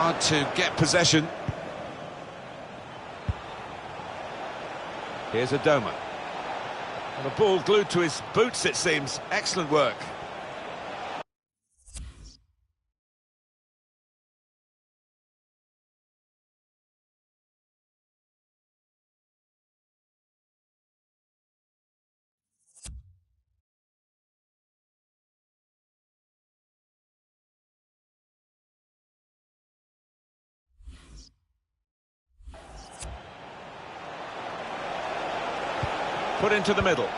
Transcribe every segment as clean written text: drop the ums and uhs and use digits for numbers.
Hard to get possession. Here's Adoma. And the ball glued to his boots, it seems. Excellent work. Put into the middle.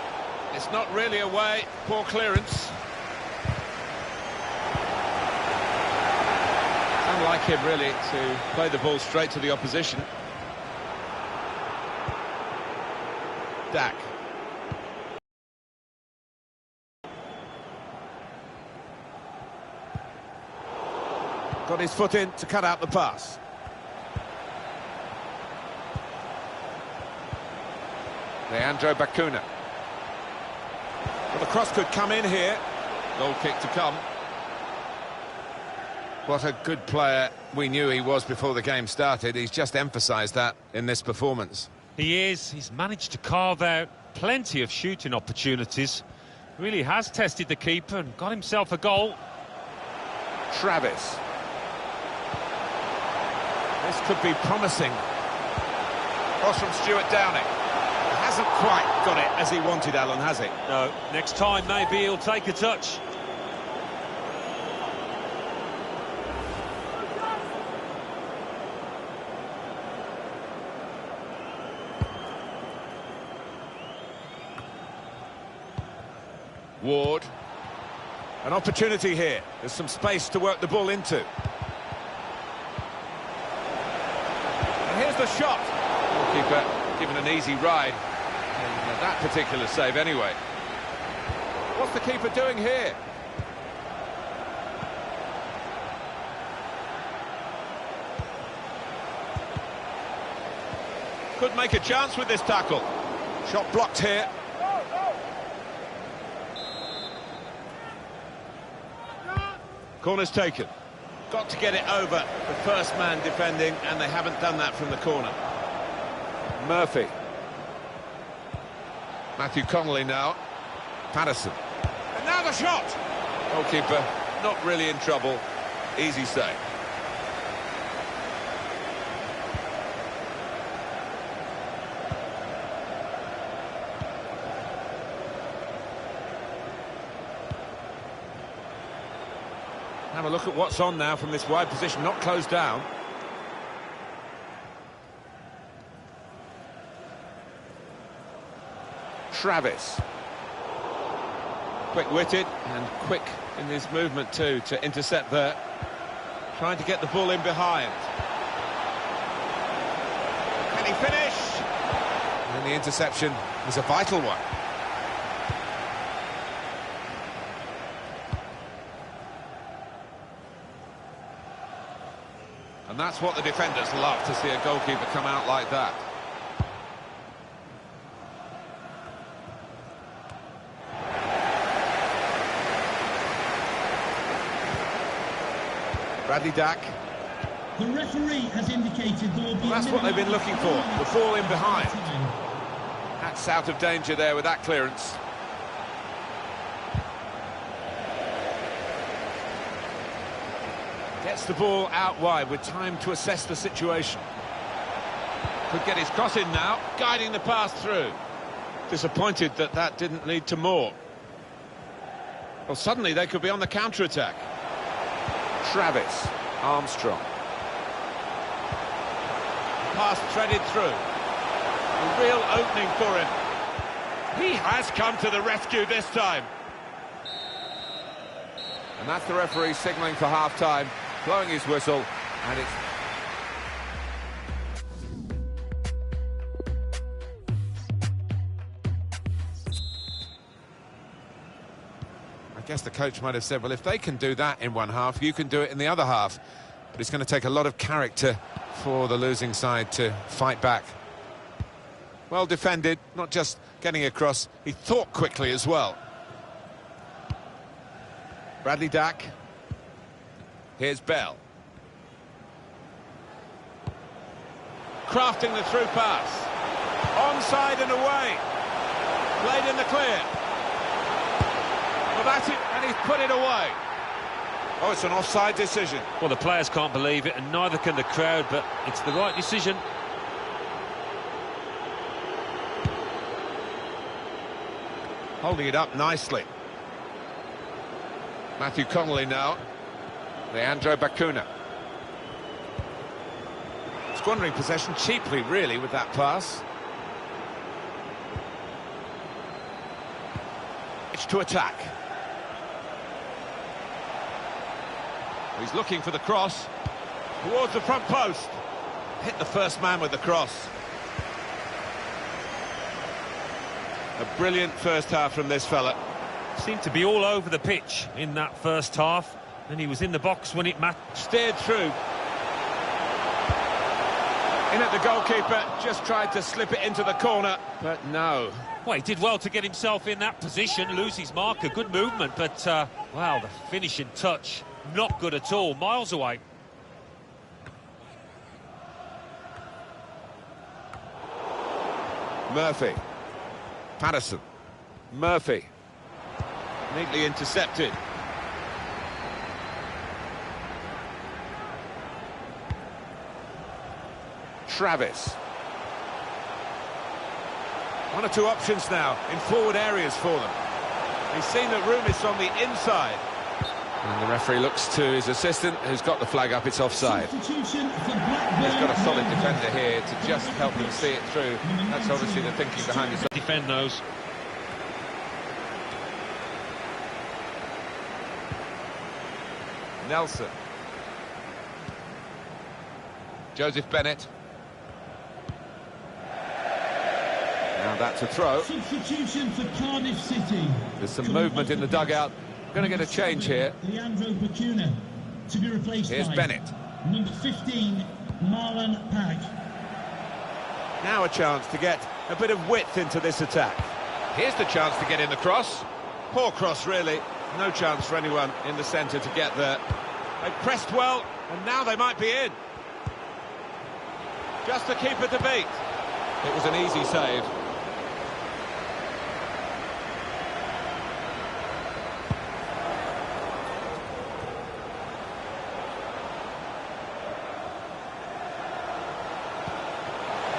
It's not really away. Poor clearance. Unlike him, really, to play the ball straight to the opposition. Dak. Got his foot in to cut out the pass. Leandro Bacuna. Well, the cross could come in here. Goal kick to come. What a good player we knew he was before the game started. He's just emphasised that in this performance. He is. He's managed to carve out plenty of shooting opportunities. Really has tested the keeper and got himself a goal. Travis. This could be promising. Cross from Stuart Downing. Hasn't quite got it as he wanted, Alan, has he? No, next time maybe he'll take a touch. Ward. An opportunity here. There's some space to work the ball into. And here's the shot. Goalkeeper given an easy ride in that particular save anyway. What's the keeper doing here? Could make a chance with this tackle. Shot blocked here. Corner's taken. Got to get it over the first man defending, and they haven't done that from the corner. Murphy. Matthew Connolly now. Patterson. And now the shot! Goalkeeper not really in trouble. Easy save. Have a look at what's on now from this wide position, not closed down. Travis. Quick-witted and quick in his movement too to intercept there. Trying to get the ball in behind. Can he finish? And the interception was a vital one. And that's what the defenders love, to see a goalkeeper come out like that. Bradley Dack. The referee has indicated there will be... Well, that's what they've been looking for, the ball in behind. That's out of danger there with that clearance. Gets the ball out wide with time to assess the situation. Could get his cross in now, guiding the pass through. Disappointed that that didn't lead to more. Well, suddenly they could be on the counter-attack. Travis. Armstrong. Pass threaded through. A real opening for him. He has come to the rescue this time. And that's the referee signalling for half-time, blowing his whistle, and it's... I guess the coach might have said, well, if they can do that in one half, you can do it in the other half. But it's going to take a lot of character for the losing side to fight back. Well defended, not just getting across, he thought quickly as well. Bradley Dack. Here's Bell. crafting the through pass. Onside and away. Played in the clear. Well, that's it, and he's put it away. Oh, it's an offside decision. Well, the players can't believe it, and neither can the crowd, but it's the right decision. Holding it up nicely. Matthew Connolly now. Leandro Bacuna. Squandering possession cheaply, really, with that pass. It's to attack. He's looking for the cross. Towards the front post. Hit the first man with the cross. A brilliant first half from this fella. Seemed to be all over the pitch in that first half, and he was in the box when it mattered. Steered through. In at the goalkeeper, just tried to slip it into the corner, but no. Well, he did well to get himself in that position, lose his marker, good movement, but, wow, the finishing touch, not good at all, miles away. Murphy. Patterson. Murphy. Neatly intercepted. Travis. One or two options now in forward areas for them. He's seen that room is on the inside. And the referee looks to his assistant, who's got the flag up, it's offside. Substitution for He's Blackburn. got a solid defender here to just help them see it through. That's obviously the thinking behind this. Defend those. Nelson. Joseph Bennett. Now that's a throw. Substitution for Cardiff City. There's some movement in the dugout. Going to get a change here. Leandro Bacuna to be replaced Here's by Bennett. number 15, Marlon Pack. Now a chance to get a bit of width into this attack. Here's the chance to get in the cross. Poor cross, really. No chance for anyone in the centre to get there. They pressed well, and now they might be in. Just the keeper to beat. It was an easy save.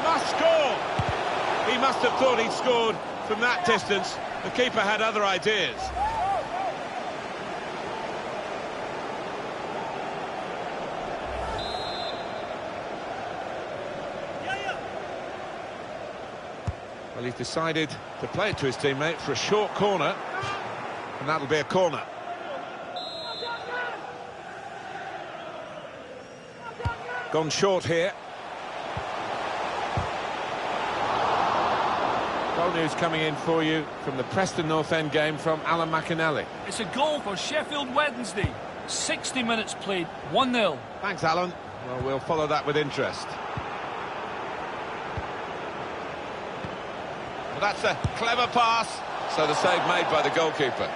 Must score! He must have thought he'd scored from that distance. The keeper had other ideas. Well, he's decided to play it to his teammate for a short corner, and that'll be a corner. Gone short here. Goal news coming in for you from the Preston North End game from Alan McInally. It's a goal for Sheffield Wednesday. 60 minutes played, 1-0. Thanks, Alan. Well, we'll follow that with interest. Well, that's a clever pass. So the save made by the goalkeeper.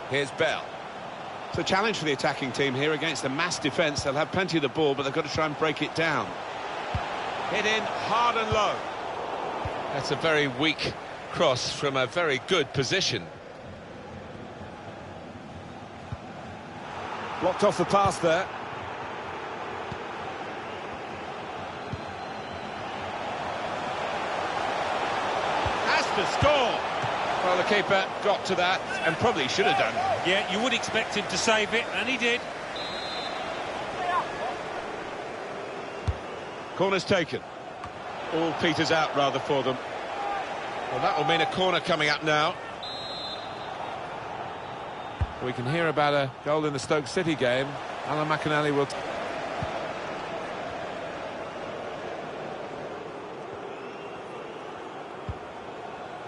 Here's Bell. It's a challenge for the attacking team here against a mass defence. They'll have plenty of the ball, but they've got to try and break it down. Hit in hard and low. That's a very weak cross from a very good position. Blocked off the pass there. Has to score. Well, the keeper got to that and probably should have done. Yeah, you would expect him to save it, and he did. Corner's taken. All peters out, rather, for them. Well, that will mean a corner coming up now. We can hear about a goal in the Stoke City game. Alan McInally will...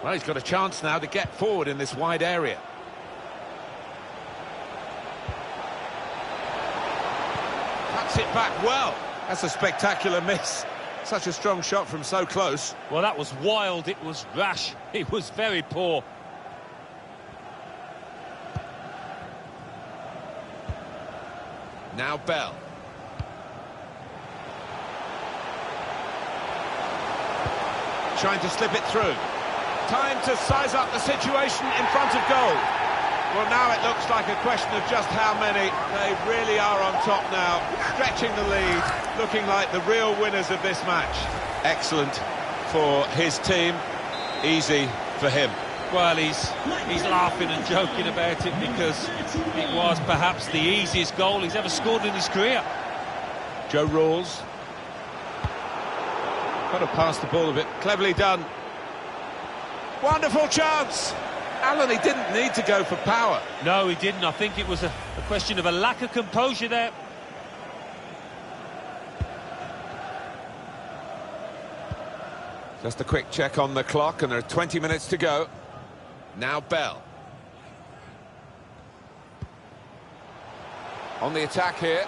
Well, he's got a chance now to get forward in this wide area. Cuts it back well. That's a spectacular miss. Such a strong shot from so close. Well, that was wild, it was rash, it was very poor. Now Bell. Trying to slip it through. Time to size up the situation in front of goal. Well, now it looks like a question of just how many. They really are on top now, stretching the lead, looking like the real winners of this match. Excellent for his team, easy for him. Well, he's laughing and joking about it because it was perhaps the easiest goal he's ever scored in his career. Joe Rawls. Got to pass the ball a bit. Cleverly done. Wonderful chance. Alan, he didn't need to go for power. No, he didn't. I think it was a question of a lack of composure there. Just a quick check on the clock, and there are 20 minutes to go. Now Bell. On the attack here.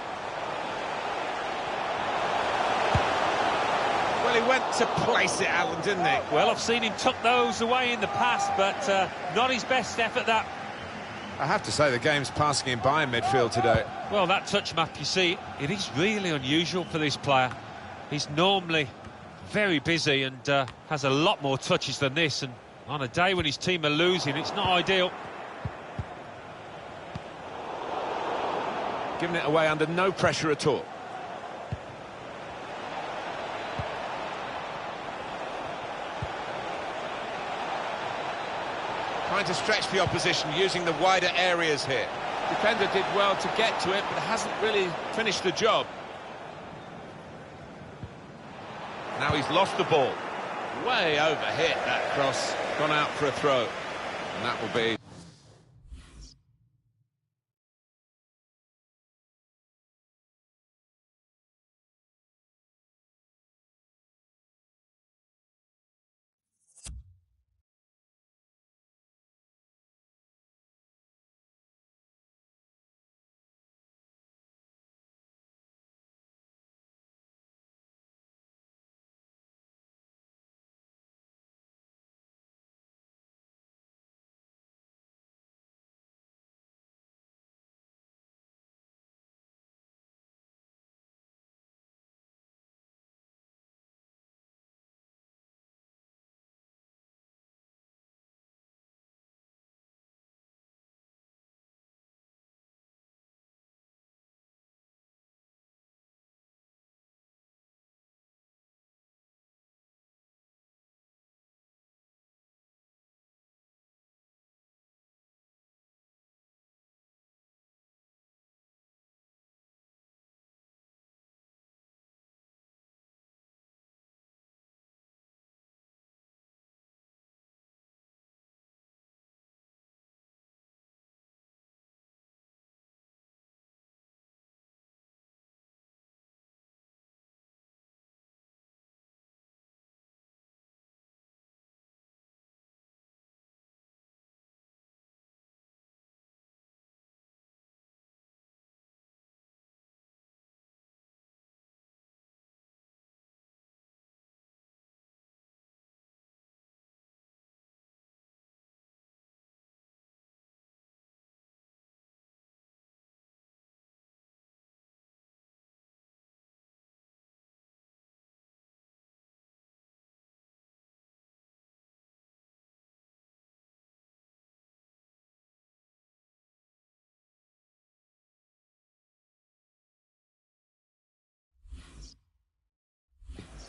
Well, he went to place it, Alan, didn't he? Well, I've seen him tuck those away in the past, but not his best effort, that. I have to say, the game's passing him by in midfield today. Well, that touch map, you see, it is really unusual for this player. He's normally very busy and has a lot more touches than this, and on a day when his team are losing, it's not ideal. Giving it away under no pressure at all. Trying to stretch the opposition using the wider areas here. Defender did well to get to it, but hasn't really finished the job. Now he's lost the ball. Way overhit, that cross. Gone out for a throw. And that will be...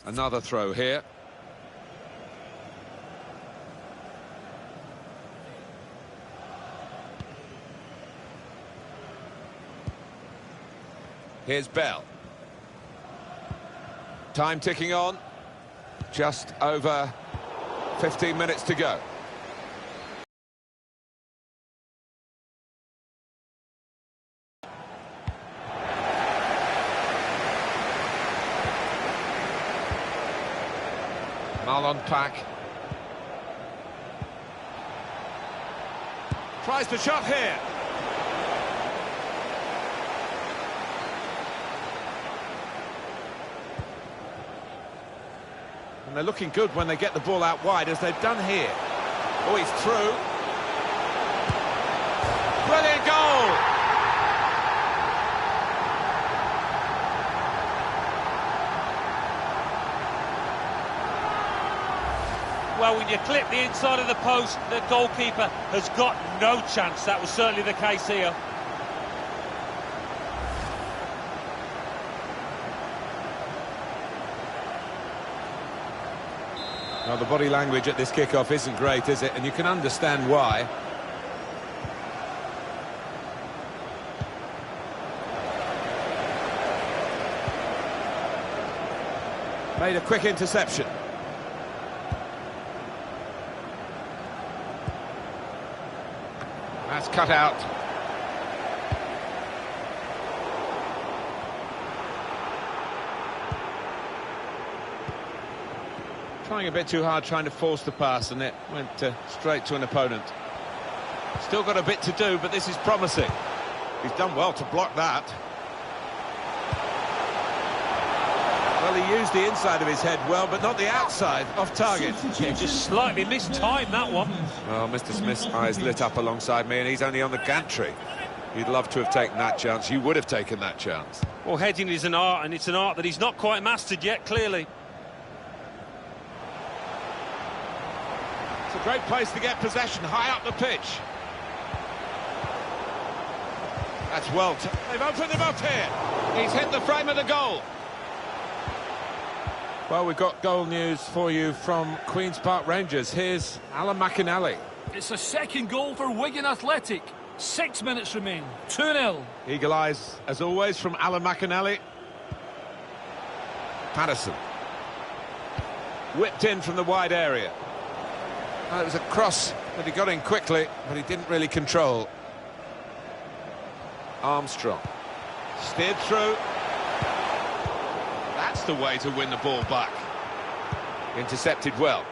Another throw here. Here's Bell. Time ticking on. Just over 15 minutes to go. Marlon Pack. Tries the shot here. And they're looking good when they get the ball out wide, as they've done here. Oh, he's through. Brilliant goal! Well, when you clip the inside of the post, the goalkeeper has got no chance. That was certainly the case here. Well, the body language at this kick-off isn't great, is it? And you can understand why. Made a quick interception. That's cut out. Trying a bit too hard, trying to force the pass, and it went straight to an opponent. Still got a bit to do, but this is promising. He's done well to block that. Well, he used the inside of his head well, but not the outside, off target. Yeah, just slightly mistimed that one. Well, Mr. Smith's eyes lit up alongside me, and he's only on the gantry. He'd love to have taken that chance. You would have taken that chance. Well, heading is an art, and it's an art that he's not quite mastered yet, clearly. It's a great place to get possession, high up the pitch. That's well... They've opened him up here. He's hit the frame of the goal. Well, we've got goal news for you from Queen's Park Rangers. Here's Alan McInally. It's a second goal for Wigan Athletic. 6 minutes remain. 2-0. Eagle eyes, as always, from Alan McInally. Patterson. Whipped in from the wide area. Well, it was a cross that he got in quickly, but he didn't really control. Armstrong. Steered through. That's the way to win the ball back. Intercepted well.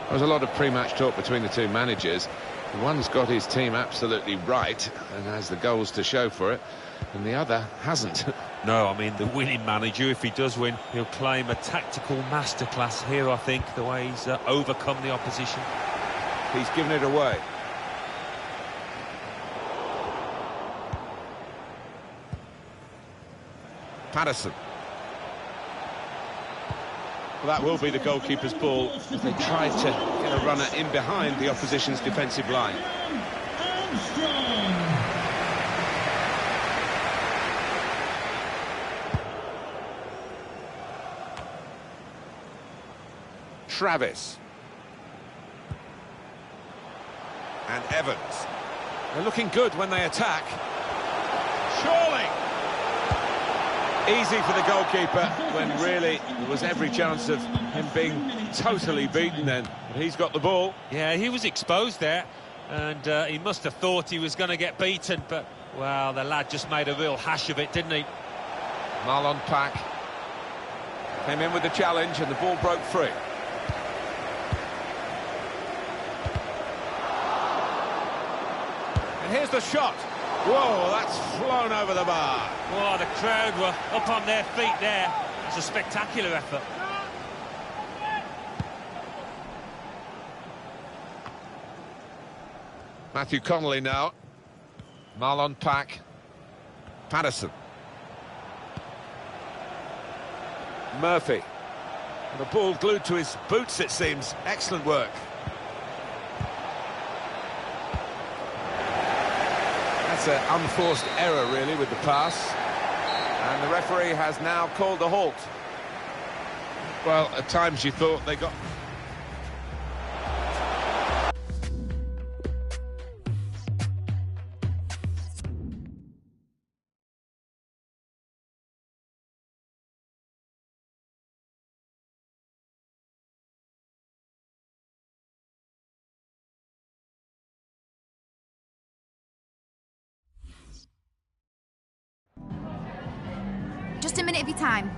There was a lot of pre-match talk between the two managers. One's got his team absolutely right and has the goals to show for it, and the other hasn't. No, I mean, the winning manager, if he does win, he'll claim a tactical masterclass here, I think, the way he's overcome the opposition. He's given it away. Patterson. Well, that will be the goalkeeper's ball as they tried to get a runner in behind the opposition's defensive line. Armstrong. Travis. And Evans. They're looking good when they attack. Surely! Easy for the goalkeeper when really there was every chance of him being totally beaten then. But he's got the ball. Yeah, he was exposed there, and he must have thought he was going to get beaten, but, well, the lad just made a real hash of it, didn't he? Marlon Pack came in with the challenge and the ball broke free. And here's the shot. Whoa, that's flown over the bar. Oh, the crowd were up on their feet there. It's a spectacular effort. Matthew Connolly now. Marlon Pack. Patterson. Murphy. And the ball glued to his boots, it seems. Excellent work. That's an unforced error, really, with the pass. And the referee has now called a halt. Well, at times you thought they got... Just a minute of your time.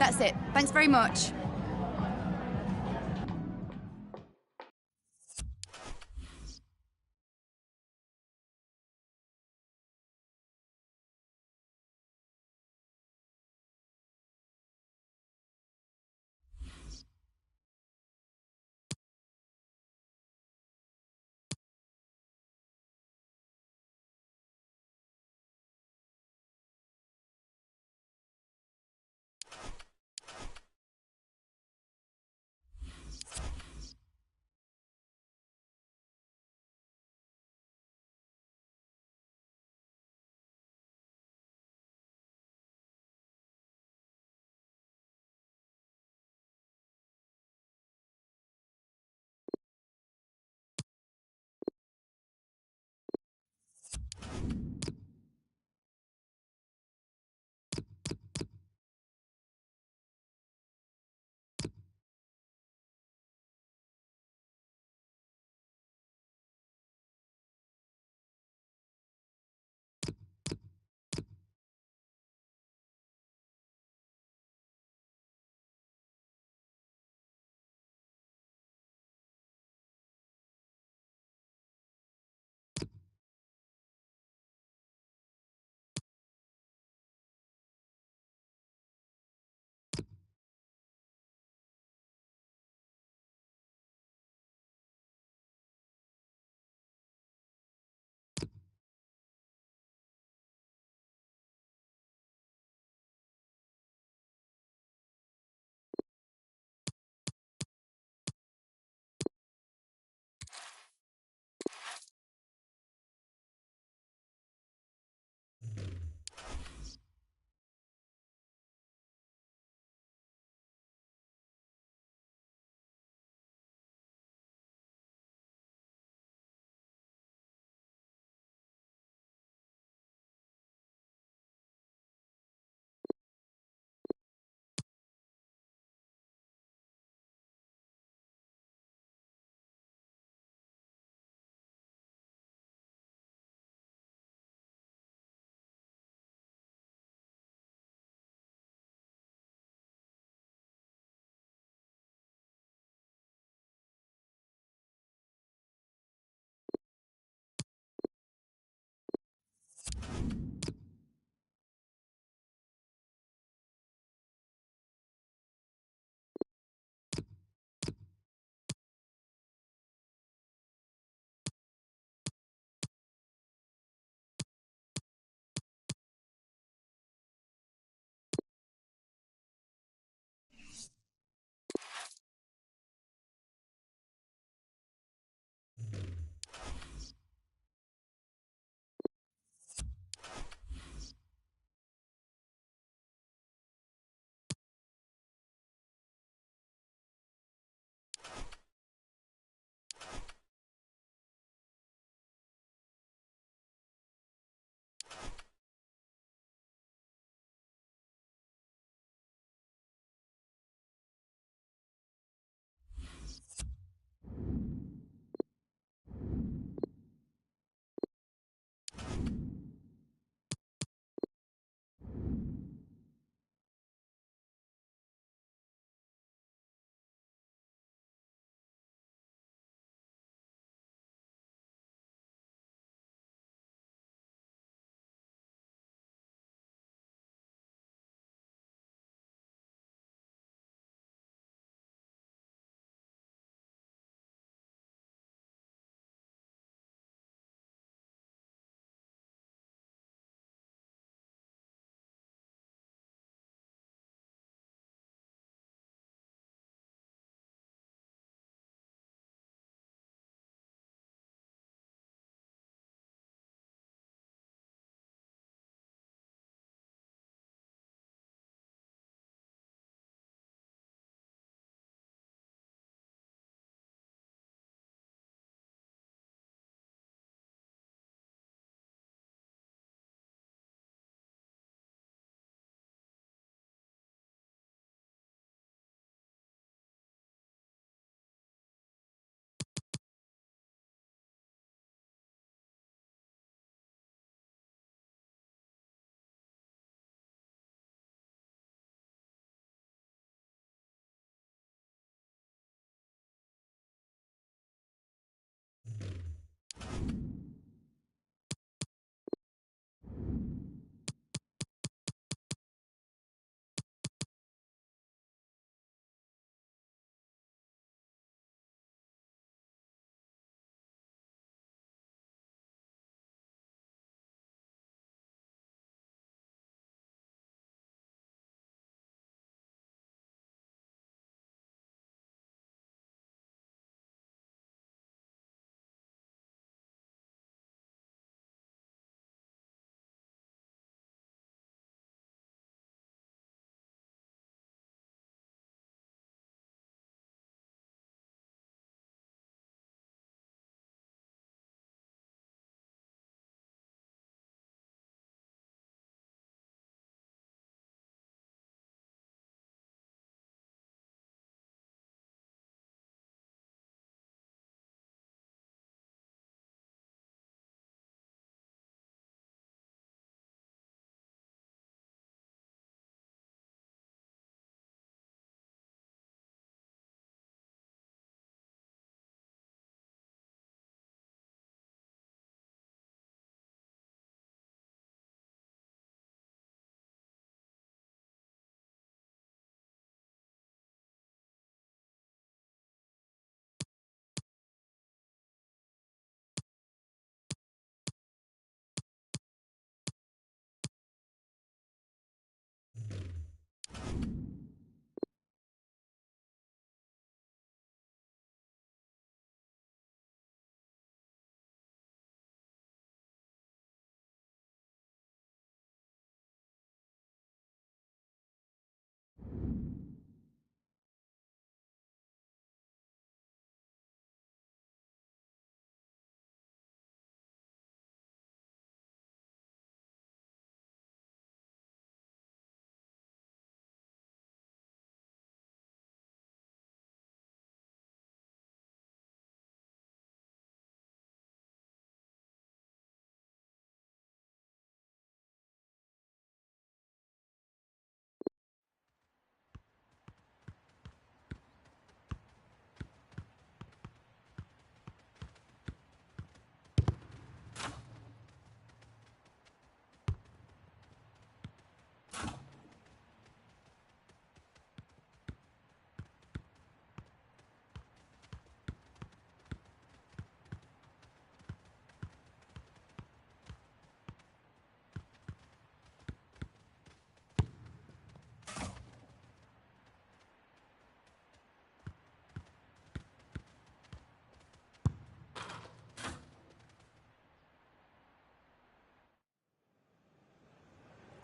That's it. Thanks very much.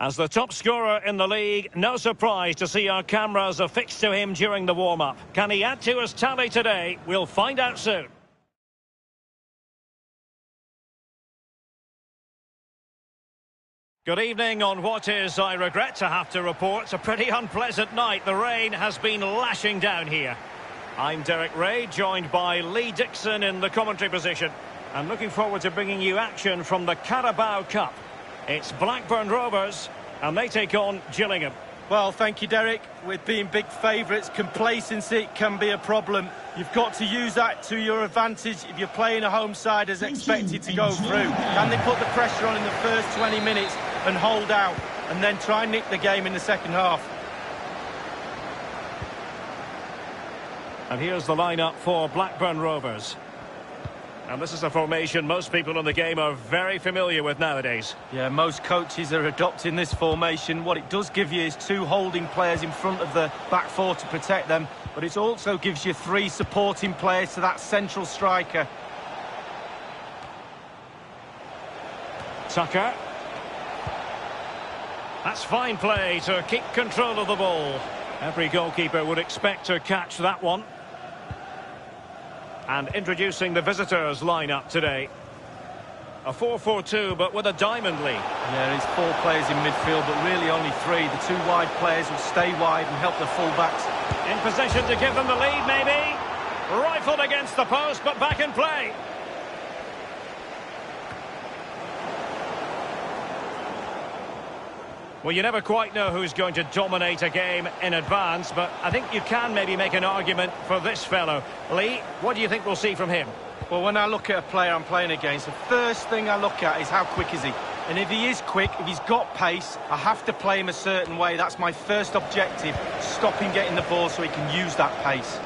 As the top scorer in the league, no surprise to see our cameras affixed to him during the warm-up. Can he add to his tally today? We'll find out soon. Good evening on what is, I regret to have to report, a pretty unpleasant night. The rain has been lashing down here. I'm Derek Ray, joined by Lee Dixon in the commentary position. I'm looking forward to bringing you action from the Carabao Cup. It's Blackburn Rovers, and they take on Gillingham. Well, thank you, Derek. With being big favourites, complacency can be a problem. You've got to use that to your advantage if you're playing a home side as expected to go through. Can they put the pressure on in the first 20 minutes and hold out, and then try and nick the game in the second half? And here's the lineup for Blackburn Rovers. And this is a formation most people in the game are very familiar with nowadays. Yeah, most coaches are adopting this formation. What it does give you is 2 holding players in front of the back 4 to protect them, but it also gives you 3 supporting players to that central striker. Tucker. That's fine play to keep control of the ball. Every goalkeeper would expect to catch that one. And introducing the visitors lineup today. A 4-4-2, but with a diamond lead. Yeah, there's 4 players in midfield, but really only 3. The 2 wide players will stay wide and help the full-backs. In position to give them the lead, maybe. Rifled against the post, but back in play. Well, you never quite know who's going to dominate a game in advance, but I think you can maybe make an argument for this fellow. Lee, what do you think we'll see from him? Well, when I look at a player I'm playing against, the first thing I look at is how quick is he. And if he is quick, if he's got pace, I have to play him a certain way. That's my first objective, stop him getting the ball so he can use that pace.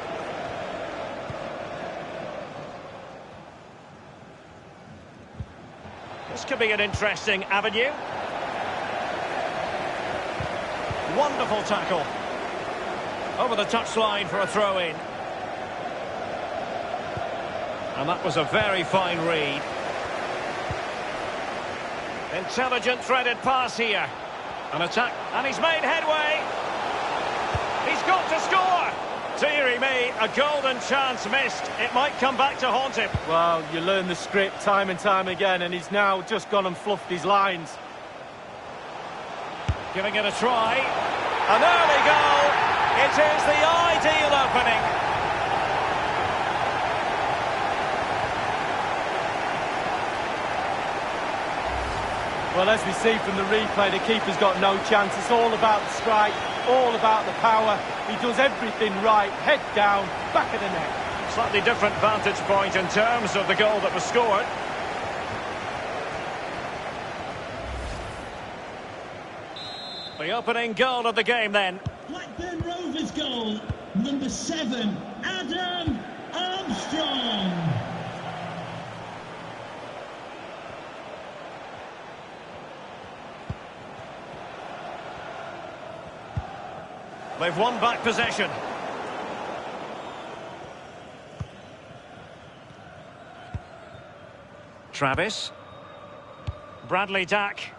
This could be an interesting avenue. Wonderful tackle. Over the touchline for a throw-in. And that was a very fine read. Intelligent threaded pass here. An attack, and he's made headway. He's got to score. Deary me, a golden chance missed. It might come back to haunt him. Well, you learn the script time and time again, and he's now just gone and fluffed his lines. Giving it a try. An early goal. It is the ideal opening. Well, as we see from the replay, the keeper's got no chance. It's all about the strike, all about the power. He does everything right. Head down, back of the net. Slightly different vantage point in terms of the goal that was scored. The opening goal of the game then. Blackburn Rovers goal, number 7, Adam Armstrong. They've won back possession. Travis. Bradley Dack.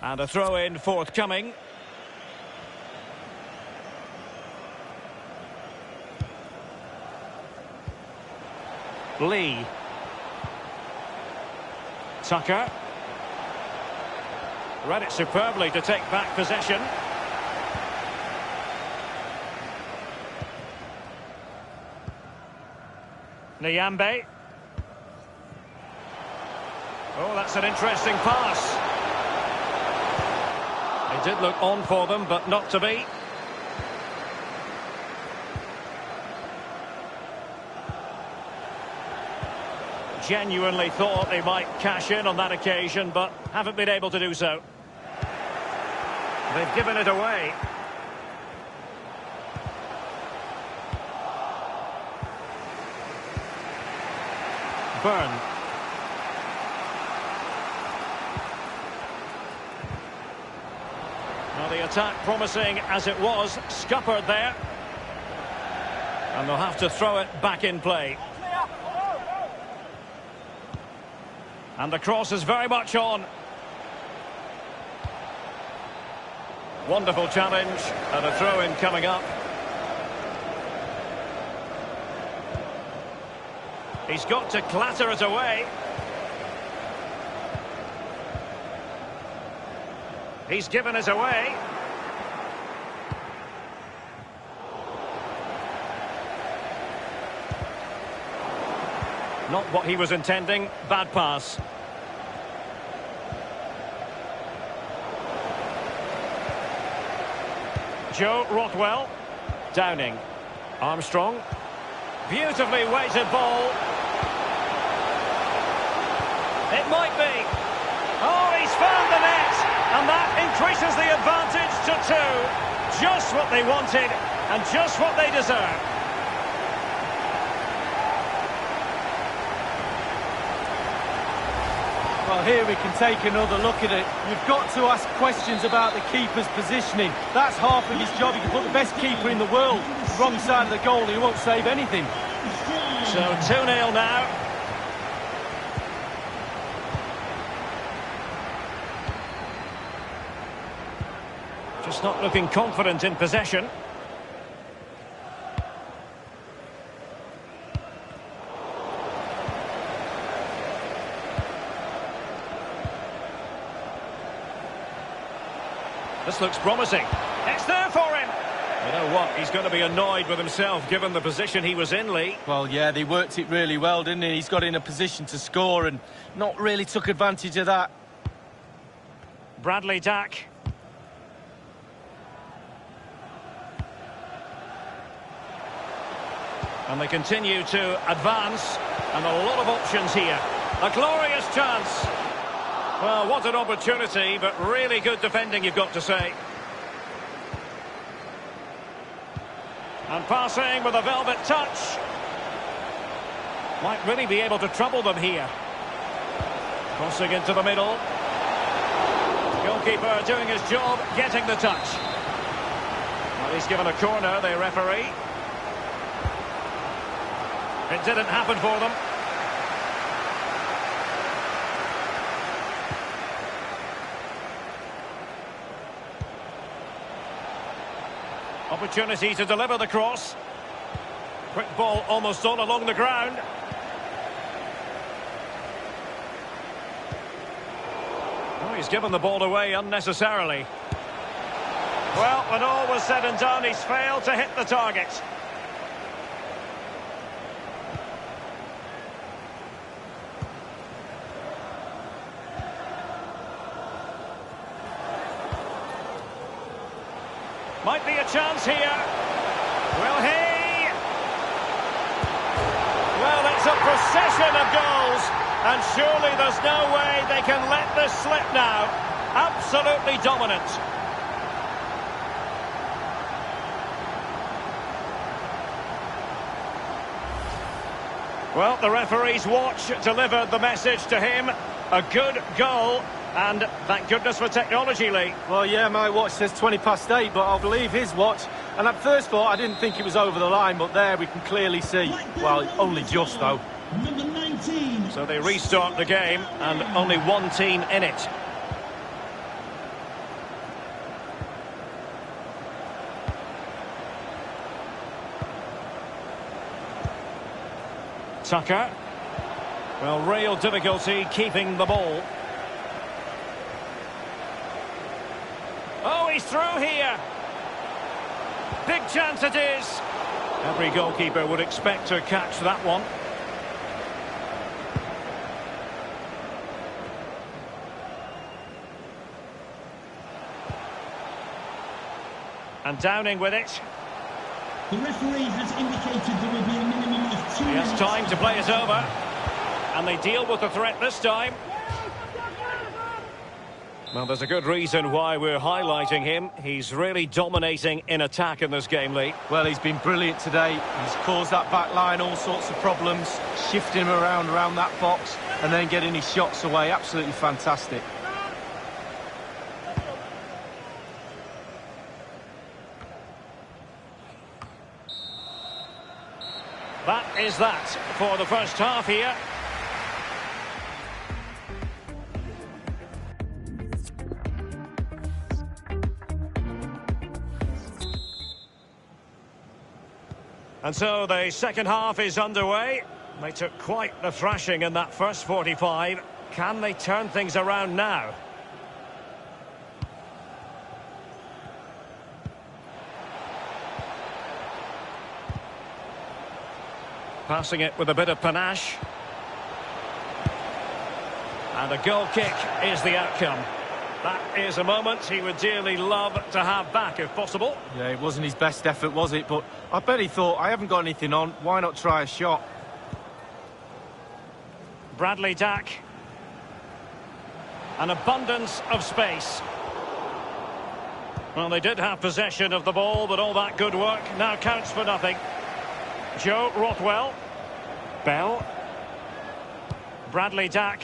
And a throw-in forthcoming. Lee. Tucker. Read it superbly to take back possession. Nyambe. Oh, that's an interesting pass. It did look on for them, but not to be. Genuinely thought they might cash in on that occasion, but haven't been able to do so. They've given it away. Byrne. Well, the attack promising as it was, scuppered there. And they'll have to throw it back in play. And the cross is very much on. Wonderful challenge, and a throw-in coming up. He's got to clatter it away. He's given it away. Not what he was intending. Bad pass. Joe Rothwell. Downing. Armstrong. Beautifully weighted ball. It might be. Oh, he's found the net. And that increases the advantage to 2. Just what they wanted and just what they deserve. Well, here we can take another look at it. You've got to ask questions about the keeper's positioning. That's half of his job. You can put the best keeper in the world wrong side of the goal, he won't save anything. So 2-0 now. Just not looking confident in possession. This looks promising. It's there for him. You know what? He's going to be annoyed with himself given the position he was in, Lee. Well, yeah, they worked it really well, didn't he? He's got in a position to score and not really took advantage of that. Bradley Dack. And they continue to advance. And a lot of options here. A glorious chance. Well, what an opportunity, but really good defending, you've got to say. And passing with a velvet touch. Might really be able to trouble them here. Crossing into the middle. Goalkeeper doing his job, getting the touch. Well, he's given a corner, the referee. It didn't happen for them. Opportunity to deliver the cross. Quick ball almost all along the ground. Oh, he's given the ball away unnecessarily. Well, when all was said and done, he's failed to hit the target. Might be a chance here. Will he? Well, it's a procession of goals, and surely there's no way they can let this slip now. Absolutely dominant. Well, the referee's watch delivered the message to him. A good goal. And thank goodness for technology, Lee. Well, yeah, my watch says 8:20, but I'll believe his watch. And at first thought, I didn't think it was over the line, but there we can clearly see. Well, only just, though. Number 19. So they restart the game, and only one team in it. Tucker. Well, real difficulty keeping the ball. Oh, he's through here. Big chance it is. Every goalkeeper would expect to catch that one. And Downing with it. The referee has indicated there will be a minimum of 2 He minutes. has time to play it over. And they deal with the threat this time. Well, there's a good reason why we're highlighting him. He's really dominating in attack in this game, Lee. Well, he's been brilliant today. He's caused that back line all sorts of problems, shifting him around that box, and then getting his shots away. Absolutely fantastic. That is that for the first half here. And so the second half is underway. They took quite the thrashing in that first 45. Can they turn things around now? Passing it with a bit of panache. And a goal kick is the outcome. That is a moment he would dearly love to have back if possible. Yeah, it wasn't his best effort, was it? But I bet he thought, I haven't got anything on, why not try a shot? Bradley Dack. An abundance of space. Well, they did have possession of the ball, but all that good work now counts for nothing. Joe Rothwell. Bell. Bradley Dack.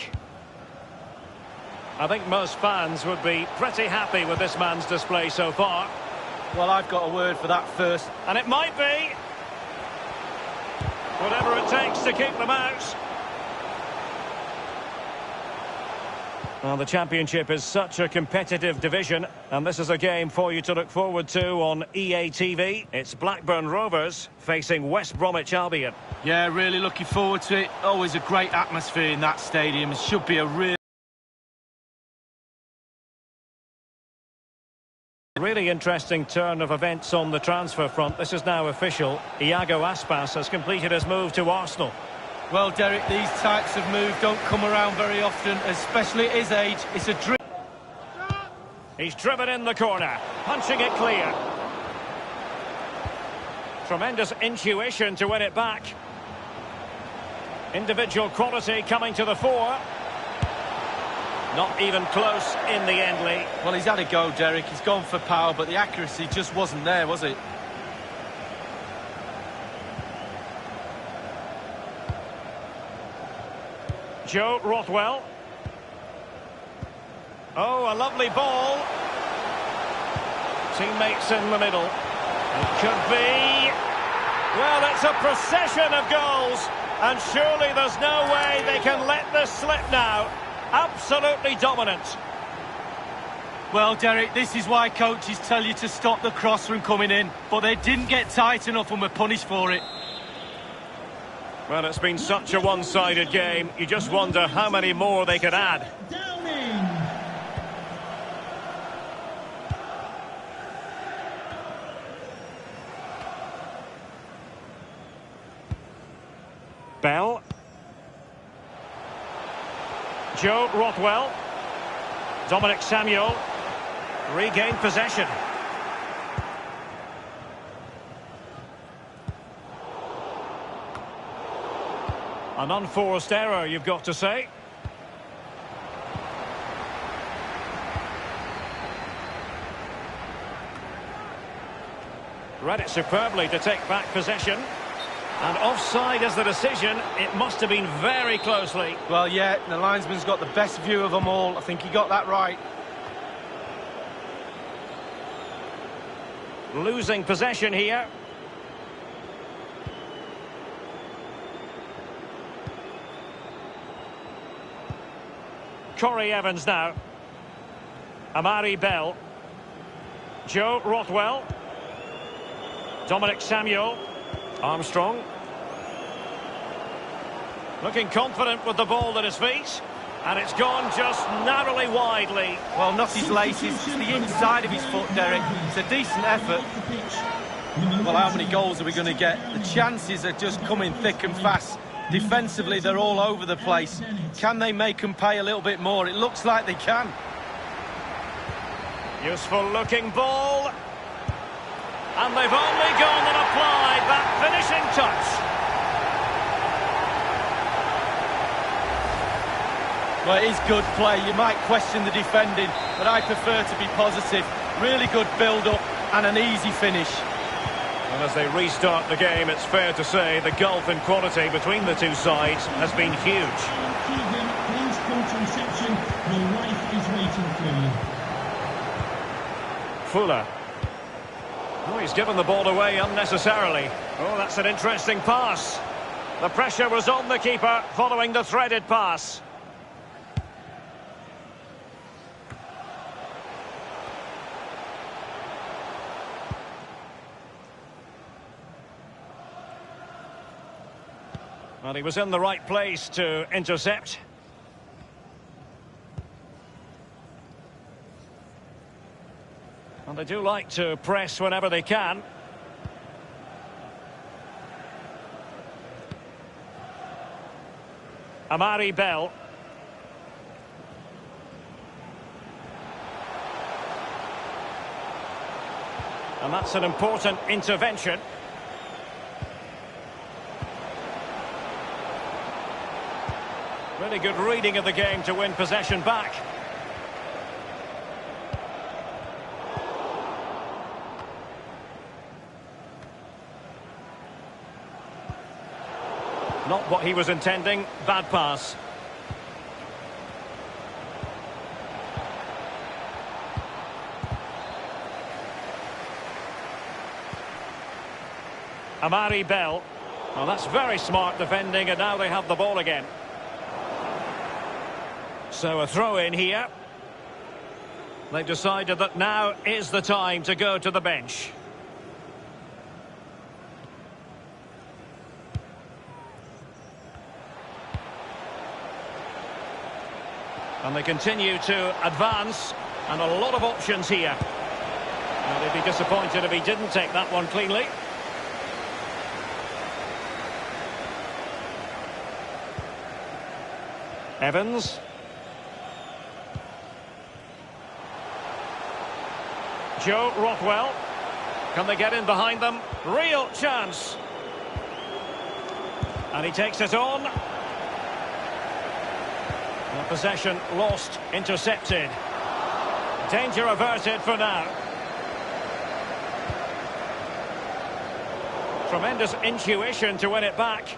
I think most fans would be pretty happy with this man's display so far. Well, I've got a word for that first. And it might be. Whatever it takes to keep them out. Well, the Championship is such a competitive division, and this is a game for you to look forward to on EA TV. It's Blackburn Rovers facing West Bromwich Albion. Yeah, really looking forward to it. Always a great atmosphere in that stadium. It should be a really interesting turn of events on the transfer front. This is now official. Iago Aspas has completed his move to Arsenal. Well, Derek, these types of moves don't come around very often, especially at his age. It's a dream. He's driven in the corner, punching it clear. Tremendous intuition to win it back. Individual quality coming to the fore. Not even close in the end, Lee. Well, he's had a go, Derek. He's gone for power, but the accuracy just wasn't there, was it? Joe Rothwell. Oh, a lovely ball. Teammates in the middle. It could be. Well, it's a procession of goals. And surely there's no way they can let this slip now. Absolutely dominant. Well, Derek, this is why coaches tell you to stop the cross from coming in. But they didn't get tight enough and were punished for it. Well, it's been such a one-sided game. You just wonder how many more they could add. Downing. Bell. Joe Rothwell. Dominic Samuel. Regained possession. An unforced error, you've got to say. Read it superbly to take back possession. And offside is the decision. It must have been very closely. Well, yeah, the linesman's got the best view of them all. I think he got that right. Losing possession here. Corey Evans now. Amari Bell. Joe Rothwell. Dominic Samuel. Armstrong. Looking confident with the ball at his feet. And it's gone just narrowly widely. Well, not his laces, it's the inside of his foot, Derek. It's a decent effort. Well, how many goals are we going to get? The chances are just coming thick and fast. Defensively, they're all over the place. Can they make them pay a little bit more? It looks like they can. Useful looking ball. And they've only gone and applied that finishing touch. Well, it is good play. You might question the defending, but I prefer to be positive. Really good build-up and an easy finish. And as they restart the game, it's fair to say the gulf in quality between the two sides has been huge. Please come to reception. Your wife is waiting for you. Fuller. Oh, he's given the ball away unnecessarily. Oh, that's an interesting pass. The pressure was on the keeper following the threaded pass. Well, he was in the right place to intercept. And they do like to press whenever they can. Amari Bell. And that's an important intervention. Really good reading of the game to win possession back. Not what he was intending. Bad pass. Amari Bell. Well, that's very smart defending, and now they have the ball again. So a throw in here. They've decided that now is the time to go to the bench. And they continue to advance, and a lot of options here. Now, they'd be disappointed if he didn't take that one cleanly. Evans. Joe Rothwell. Can they get in behind them? Real chance. And he takes it on. The possession lost, intercepted. Danger averted for now. Tremendous intuition to win it back.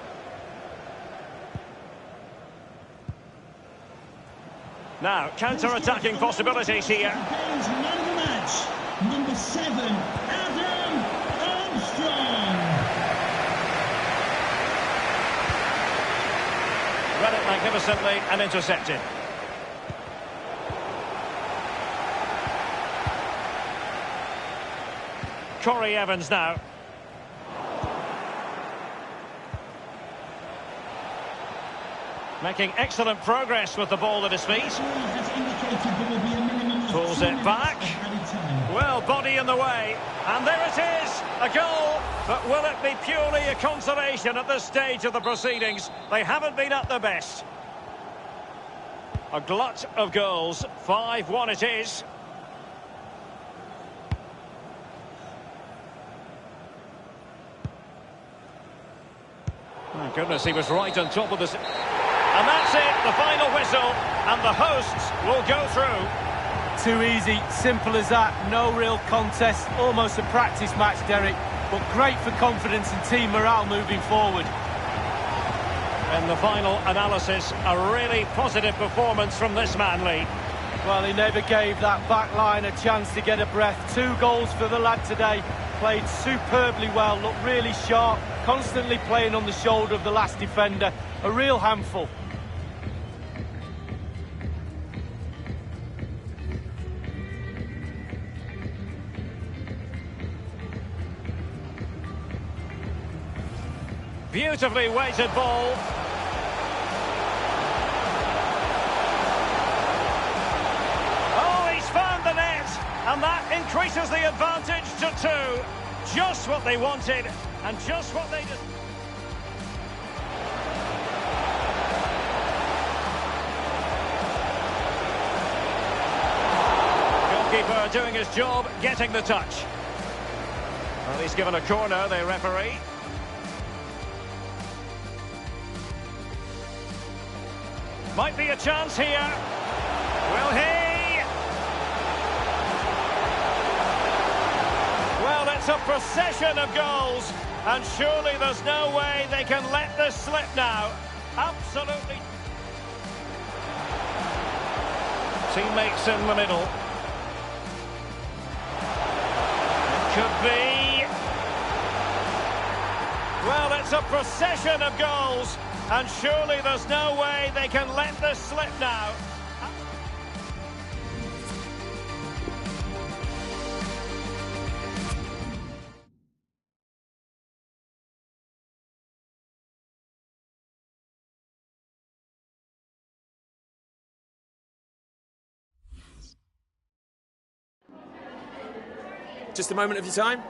Now, counter-attacking possibilities here. Players man of the match, number 7, Adam Armstrong. Read it magnificently and intercepted. Corey Evans now. Making excellent progress with the ball at his feet. Pulls it back. Well, body in the way. And there it is, a goal. But will it be purely a consolation at this stage of the proceedings? They haven't been at their best. A glut of goals. 5-1 it is. My goodness, he was right on top of this. And that's it, the final whistle, and the hosts will go through. Too easy, simple as that, no real contest, almost a practice match, Derek, but great for confidence and team morale moving forward. In the final analysis, a really positive performance from this man, Lee. Well, he never gave that back line a chance to get a breath. 2 goals for the lad today, played superbly well, looked really sharp, constantly playing on the shoulder of the last defender, a real handful. Beautifully weighted ball. increases the advantage to 2. Just what they wanted, and just what they did. Goalkeeper doing his job, getting the touch. Well, he's given a corner, the referee. Might be a chance here. Will he? Well, it's a procession of goals, and surely there's no way they can let this slip now. Absolutely. Teammates in the middle. It could be. Well, it's a procession of goals, and surely there's no way they can let this slip now. Just a moment of your time.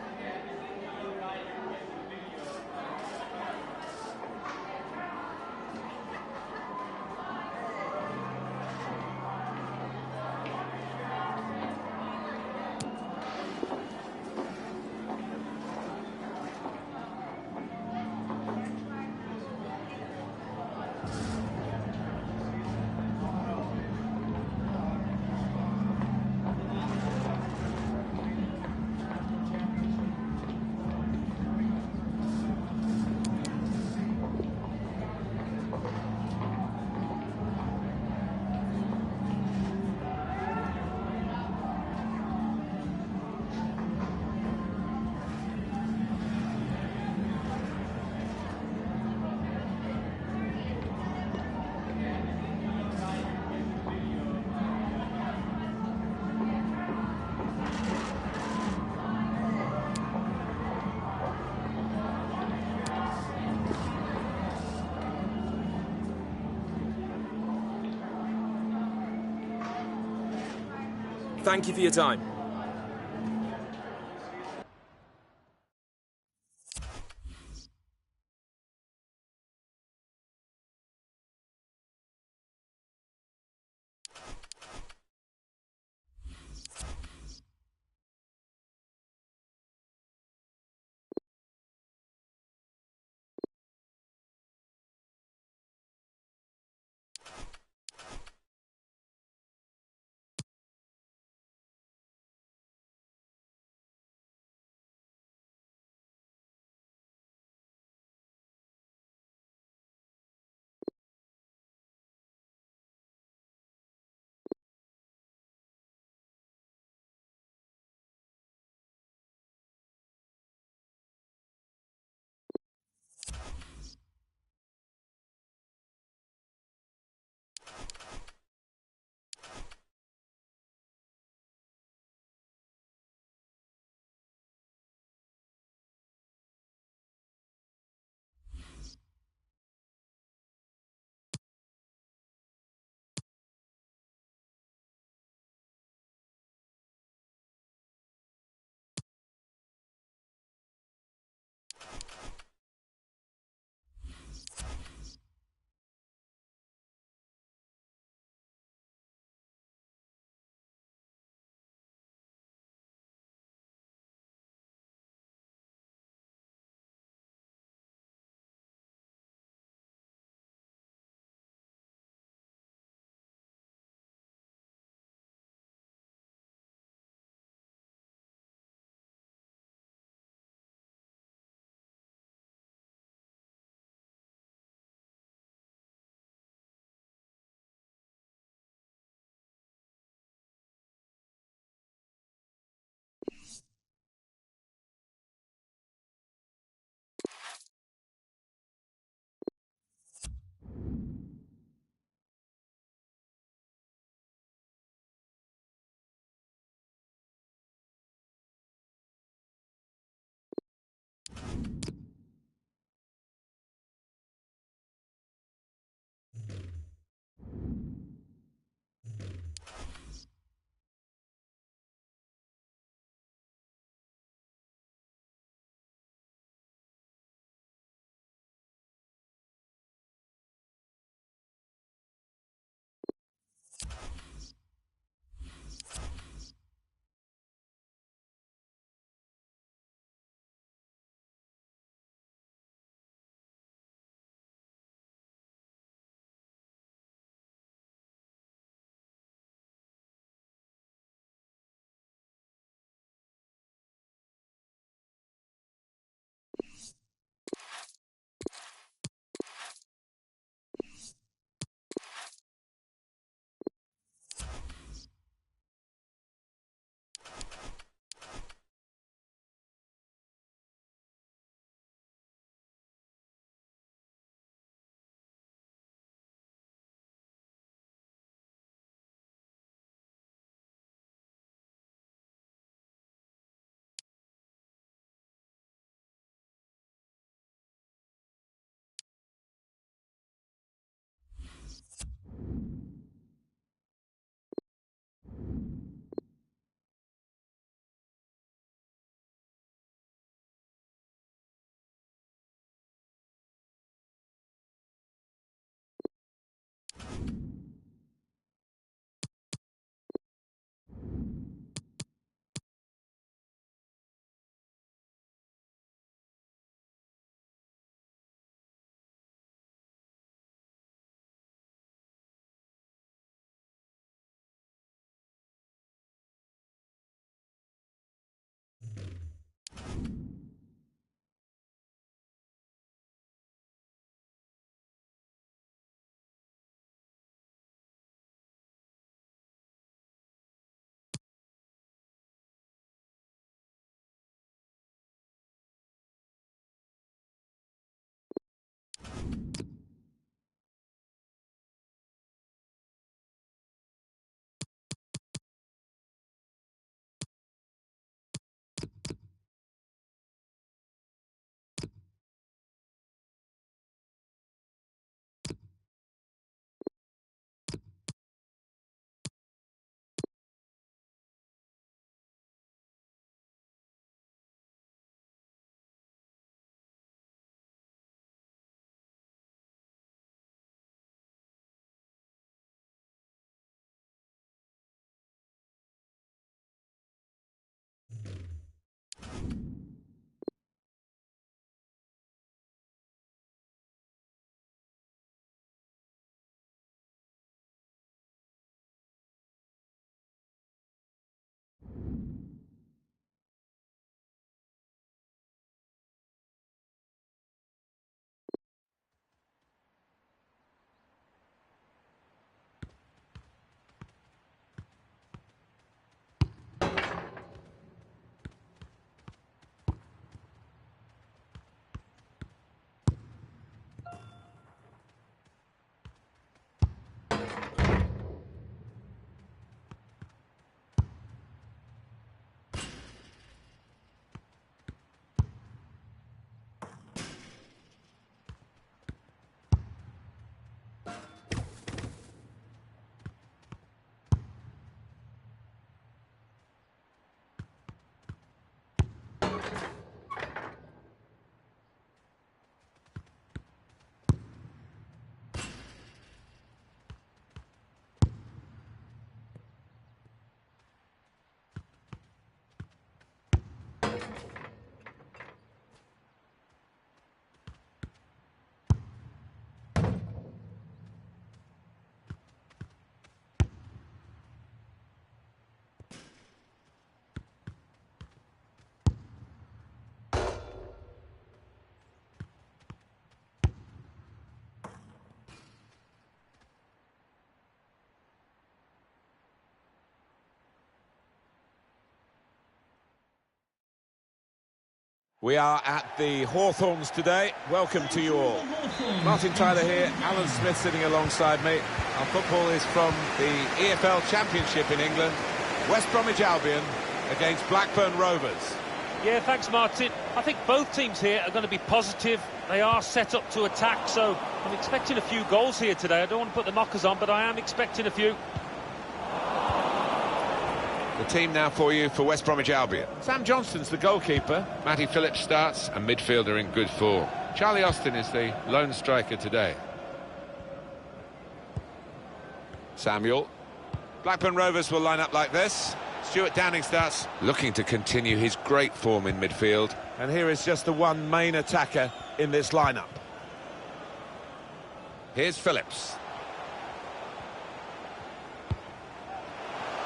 Thank you for your time. We are at the Hawthorns today. Welcome to you all. Martin Tyler here, Alan Smith sitting alongside me. Our football is from the EFL Championship in England. West Bromwich Albion against Blackburn Rovers. Yeah, thanks, Martin. I think both teams here are going to be positive. They are set up to attack, so I'm expecting a few goals here today. I don't want to put the knockers on, but I am expecting a few. The team now for you for West Bromwich Albion. Sam Johnston's the goalkeeper. Matty Phillips starts, a midfielder in good form. Charlie Austin is the lone striker today. Samuel. Blackburn Rovers will line up like this. Stuart Downing starts, looking to continue his great form in midfield. And here is just the one main attacker in this lineup. Here's Phillips.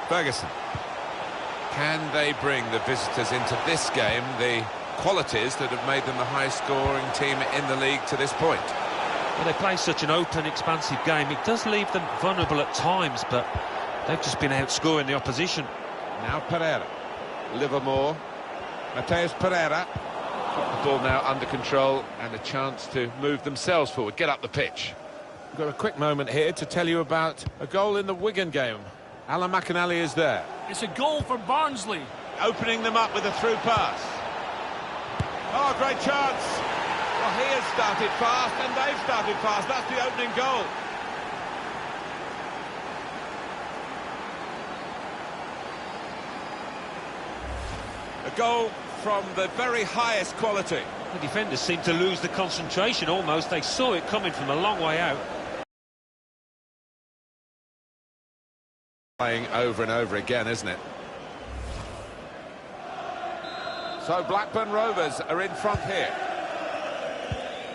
Ferguson. Can they bring the visitors into this game the qualities that have made them the highest scoring team in the league to this point? Well, they play such an open, expansive game. It does leave them vulnerable at times, but they've just been outscoring the opposition. Now Pereira. Livermore. Mateus Pereira. Got the ball now under control and a chance to move themselves forward, get up the pitch. We've got a quick moment here to tell you about a goal in the Wigan game. Alan McInally is there. It's a goal for Barnsley. Opening them up with a through pass. Oh, great chance. Well, he has started fast and they've started fast. That's the opening goal. A goal from the very highest quality. The defenders seem to lose the concentration almost. They saw it coming from a long way out. Playing over and over again, isn't it? So Blackburn Rovers are in front here.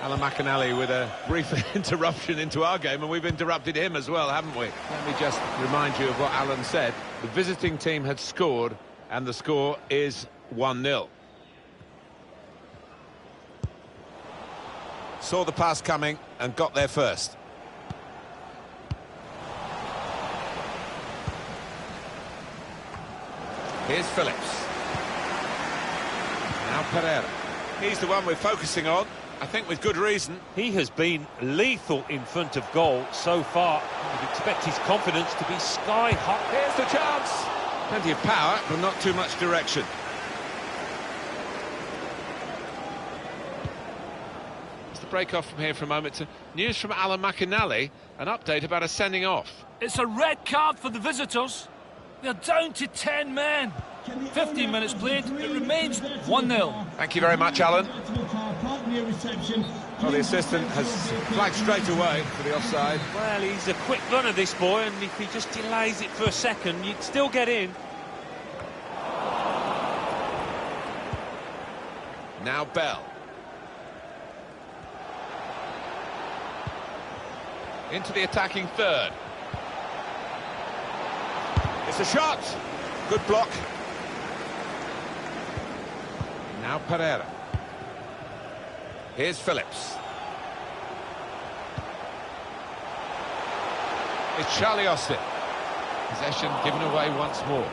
Alan McInally with a brief interruption into our game, and we've interrupted him as well, haven't we? Let me just remind you of what Alan said. The visiting team had scored, and the score is 1-0. Saw the pass coming and got there first. Here's Phillips. Now Pereira. He's the one we're focusing on, I think with good reason. He has been lethal in front of goal so far. You'd expect his confidence to be sky high. Here's the chance. Plenty of power, but not too much direction. It's the break off from here for a moment to news from Alan McInally. An update about a sending off. It's a red card for the visitors. They're down to 10 men. 15 minutes played, it remains 1-0. Thank you very much, Alan. Well, the assistant has flagged straight away for the offside. Well, he's a quick runner, this boy, and if he just delays it for a second, you'd still get in. Now Bell. Into the attacking third. It's a shot. Good block. Now Pereira. Here's Phillips. It's Charlie Austin. Possession given away once more.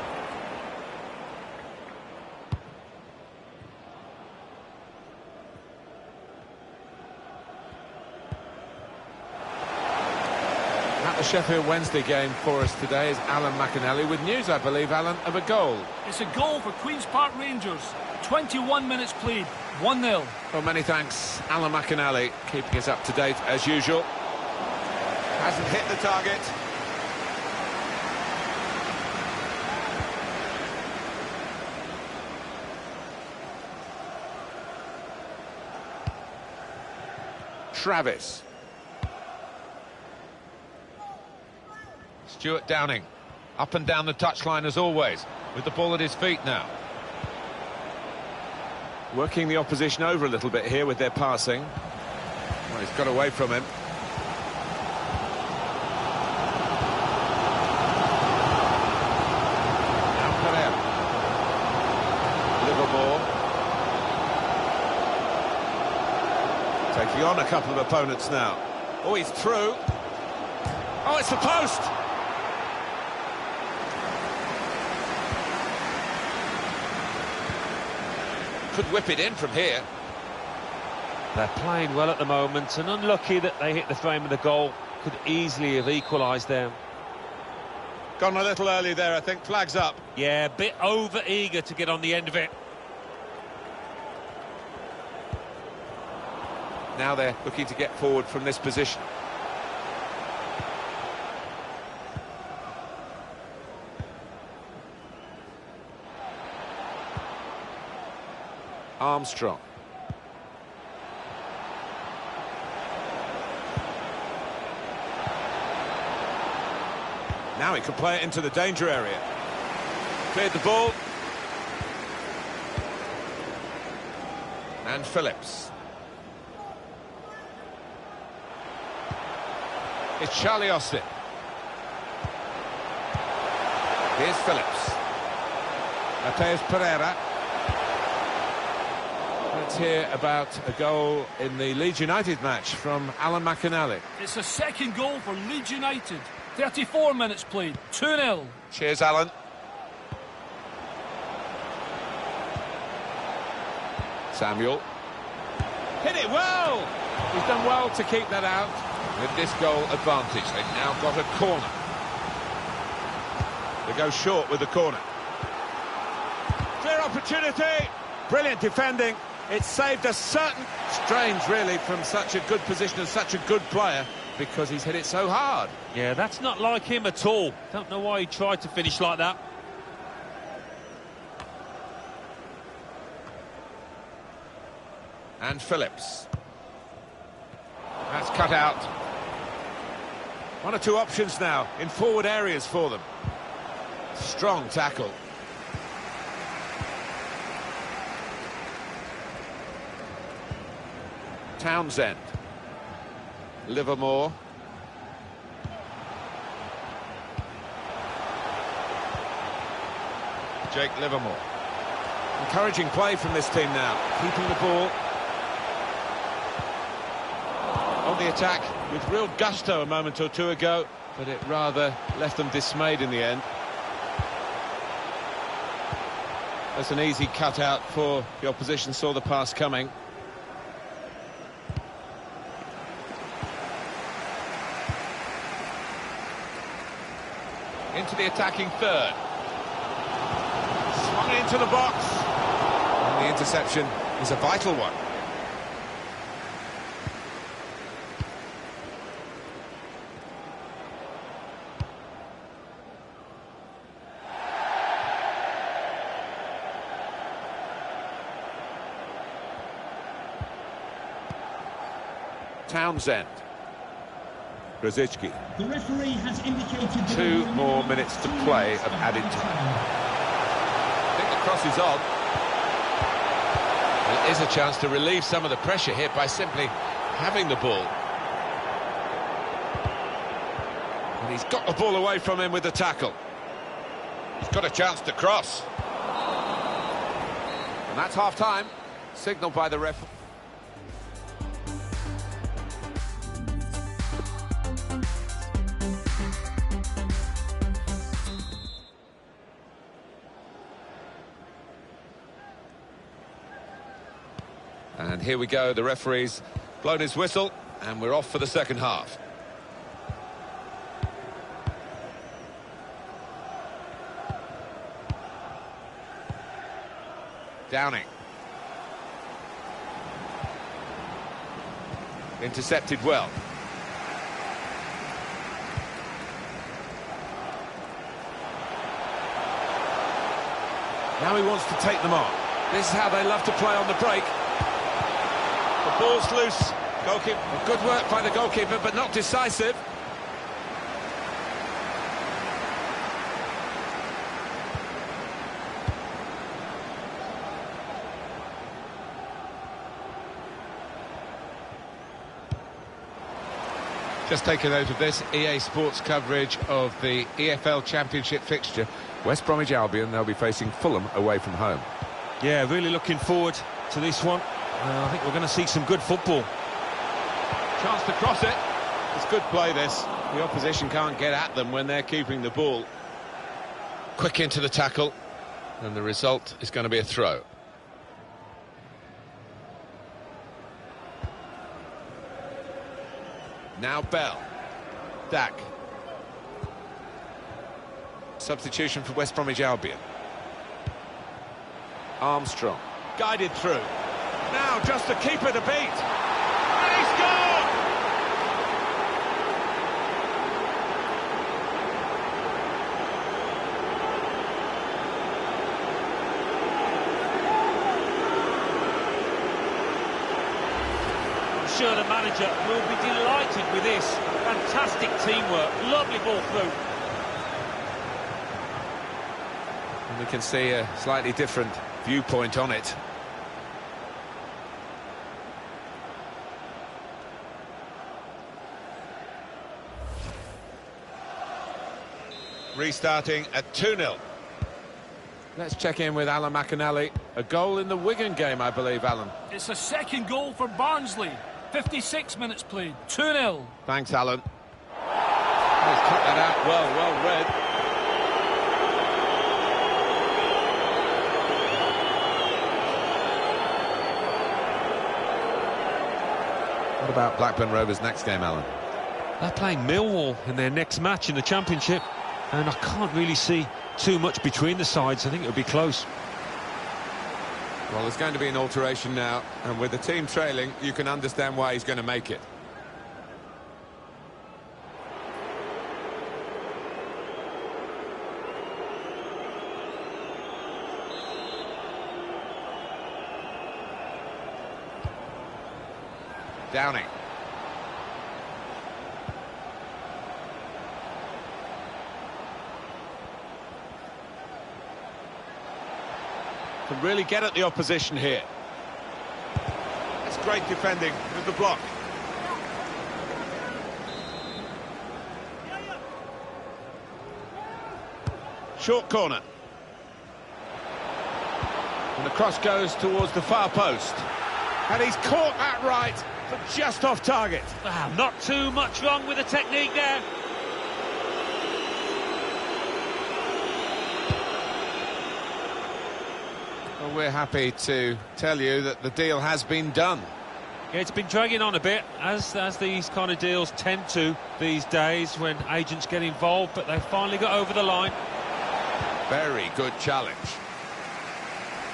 At the Sheffield Wednesday game for us today is Alan McInally with news, I believe, Alan, of a goal. It's a goal for Queen's Park Rangers. 21 minutes played, 1-0. Well, many thanks, Alan McInally, keeping us up to date as usual. Hasn't hit the target. Travis. Stuart Downing, up and down the touchline as always, with the ball at his feet now. Working the opposition over a little bit here with their passing. Well, he's got away from him. Now Pereira. Livermore. Taking on a couple of opponents now. Oh, he's through. Oh, it's the post! Could whip it in from here. They're playing well at the moment, and unlucky that they hit the frame of the goal. Could easily have equalised there. Gone a little early there, I think. Flags up. Yeah, a bit over-eager to get on the end of it. Now they're looking to get forward from this position. Armstrong. Now he can play it into the danger area. Cleared the ball. And Phillips. It's Charlie Austin. Here's Phillips. Mateus Pereira. Let's hear about a goal in the Leeds United match from Alan McInally. It's a second goal for Leeds United. 34 minutes played, 2-0. Cheers, Alan. Samuel. Hit it well! He's done well to keep that out with this goal advantage. They've now got a corner. They go short with the corner. Clear opportunity! Brilliant defending. It saved a certain... Strange, really, from such a good position and such a good player, because he's hit it so hard. Yeah, that's not like him at all. Don't know why he tried to finish like that. And Phillips. That's cut out. One or two options now in forward areas for them. Strong tackle. Townsend. Livermore. Jake Livermore. Encouraging play from this team now. Keeping the ball on the attack with real gusto a moment or two ago, but it rather left them dismayed in the end. That's an easy cutout for the opposition, saw the pass coming. Into the attacking third. Swung into the box. And the interception is a vital one. Townsend. Rosicky. The referee has indicated 2 more minutes to play of added time. I think the cross is on. There is a chance to relieve some of the pressure here by simply having the ball. And he's got the ball away from him with the tackle. He's got a chance to cross. And that's half-time, signalled by the referee. And here we go, the referee's blown his whistle, and we're off for the second half. Downing. Intercepted well. Now he wants to take them on. This is how they love to play on the break. The ball's loose. Goalkeeper, good work by the goalkeeper, but not decisive. Just take a note of this, EA Sports coverage of the EFL Championship fixture. West Bromwich Albion, they'll be facing Fulham away from home. Yeah, really looking forward to this one. I think we're going to see some good football. Chance to cross it. It's good play, this. The opposition can't get at them when they're keeping the ball. Quick into the tackle, and the result is going to be a throw. Now Bell. Dack. Substitution for West Bromwich Albion. Armstrong. Guided through. Now just the keeper to beat. And he scored! I'm sure the manager will be delighted with this. Fantastic teamwork, lovely ball through. And we can see a slightly different viewpoint on it. Restarting at 2-0. Let's check in with Alan McInally. A goal in the Wigan game, I believe, Alan. It's a second goal for Barnsley. 56 minutes played, 2-0. Thanks, Alan. He's cut that out well read. What about Blackburn Rovers' next game, Alan? They're playing Millwall in their next match in the Championship, and I can't really see too much between the sides. I think it'll be close. Well, there's going to be an alteration now, and with the team trailing, you can understand why he's going to make it. Downing. Can really get at the opposition here. That's great defending with the block. Short corner. And the cross goes towards the far post. And he's caught that right, but just off target. Wow, not too much wrong with the technique there. Well, we're happy to tell you that the deal has been done. Yeah, it's been dragging on a bit, as these kind of deals tend to these days when agents get involved, but they finally got over the line. Very good challenge.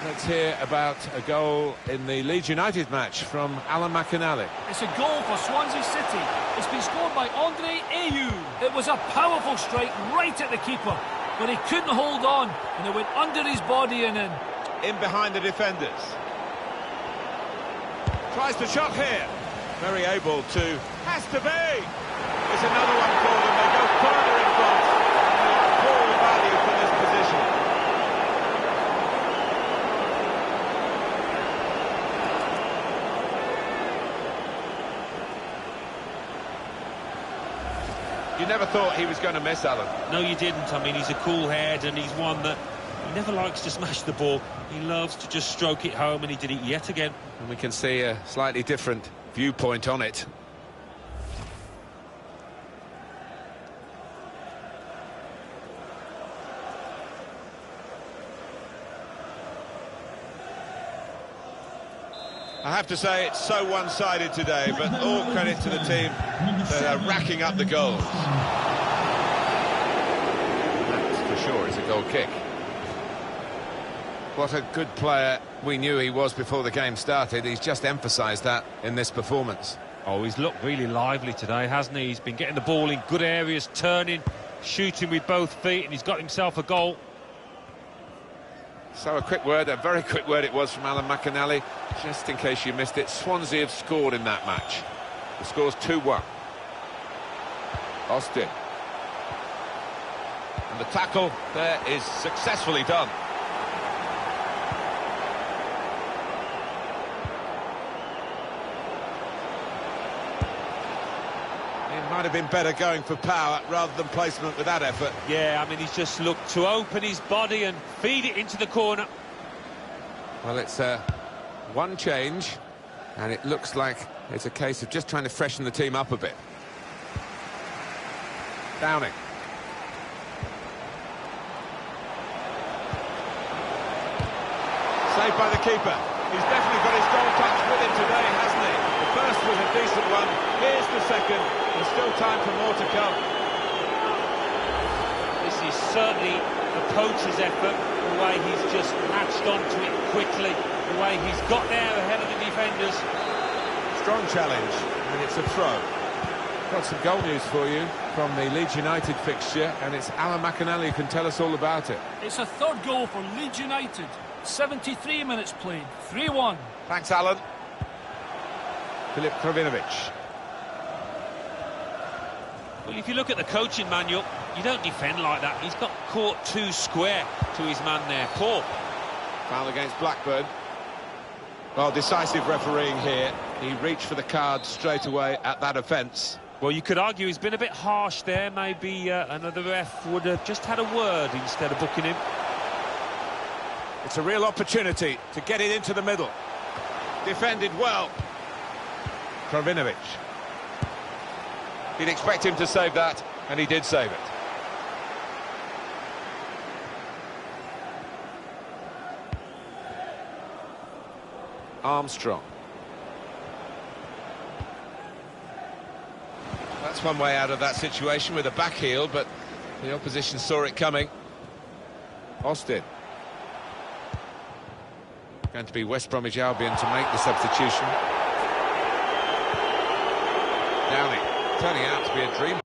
Let's hear about a goal in the Leeds United match from Alan McInally. It's a goal for Swansea City. It's been scored by Andre Ayew. It was a powerful strike right at the keeper, but he couldn't hold on, and it went under his body and in. In behind the defenders. Tries the shot here. Very able to. Has to be. It's another one for them. They go further in front. They are full value for this position. You never thought he was going to miss, Alan. No, you didn't. I mean, he's a cool head, and he's one that he never likes to smash the ball. He loves to just stroke it home, and he did it yet again. And we can see a slightly different viewpoint on it. I have to say it's so one-sided today, but all credit to the team that are racking up the goals. That, for sure, is a goal kick. What a good player we knew he was before the game started. He's just emphasised that in this performance. Oh, he's looked really lively today, hasn't he? He's been getting the ball in good areas, turning, shooting with both feet, and he's got himself a goal. So a quick word, a very quick word it was from Alan McInally. Just in case you missed it, Swansea have scored in that match. The score's 2-1. Austin. And the tackle there is successfully done. Might have been better going for power rather than placement with that effort. Yeah, I mean, he's just looked to open his body and feed it into the corner. Well, it's one change, and it looks like it's a case of just trying to freshen the team up a bit. Downing. Saved by the keeper. He's definitely got his goal touch with him today, hasn't he? The first was a decent one. Here's the second. There's still time for more to come. This is certainly the poacher's effort, the way he's just latched onto it quickly, the way he's got there ahead of the defenders. Strong challenge, and it's a throw. Got some goal news for you from the Leeds United fixture, and it's Alan McAnally who can tell us all about it. It's a third goal for Leeds United. 73 minutes played, 3-1. Thanks, Alan. Filip Krovinovic. Well, if you look at the coaching manual, you don't defend like that. He's got caught too square to his man there. Poor. Foul against Blackburn. Well, decisive refereeing here. He reached for the card straight away at that offence. Well, you could argue he's been a bit harsh there. Maybe another ref would have just had a word instead of booking him. It's a real opportunity to get it into the middle. Defended well. Krovinovic. You'd expect him to save that, and he did save it. Armstrong. That's one way out of that situation with a back heel, but the opposition saw it coming. Austin. Going to be West Bromwich Albion to make the substitution. Downey, turning out to be a dream.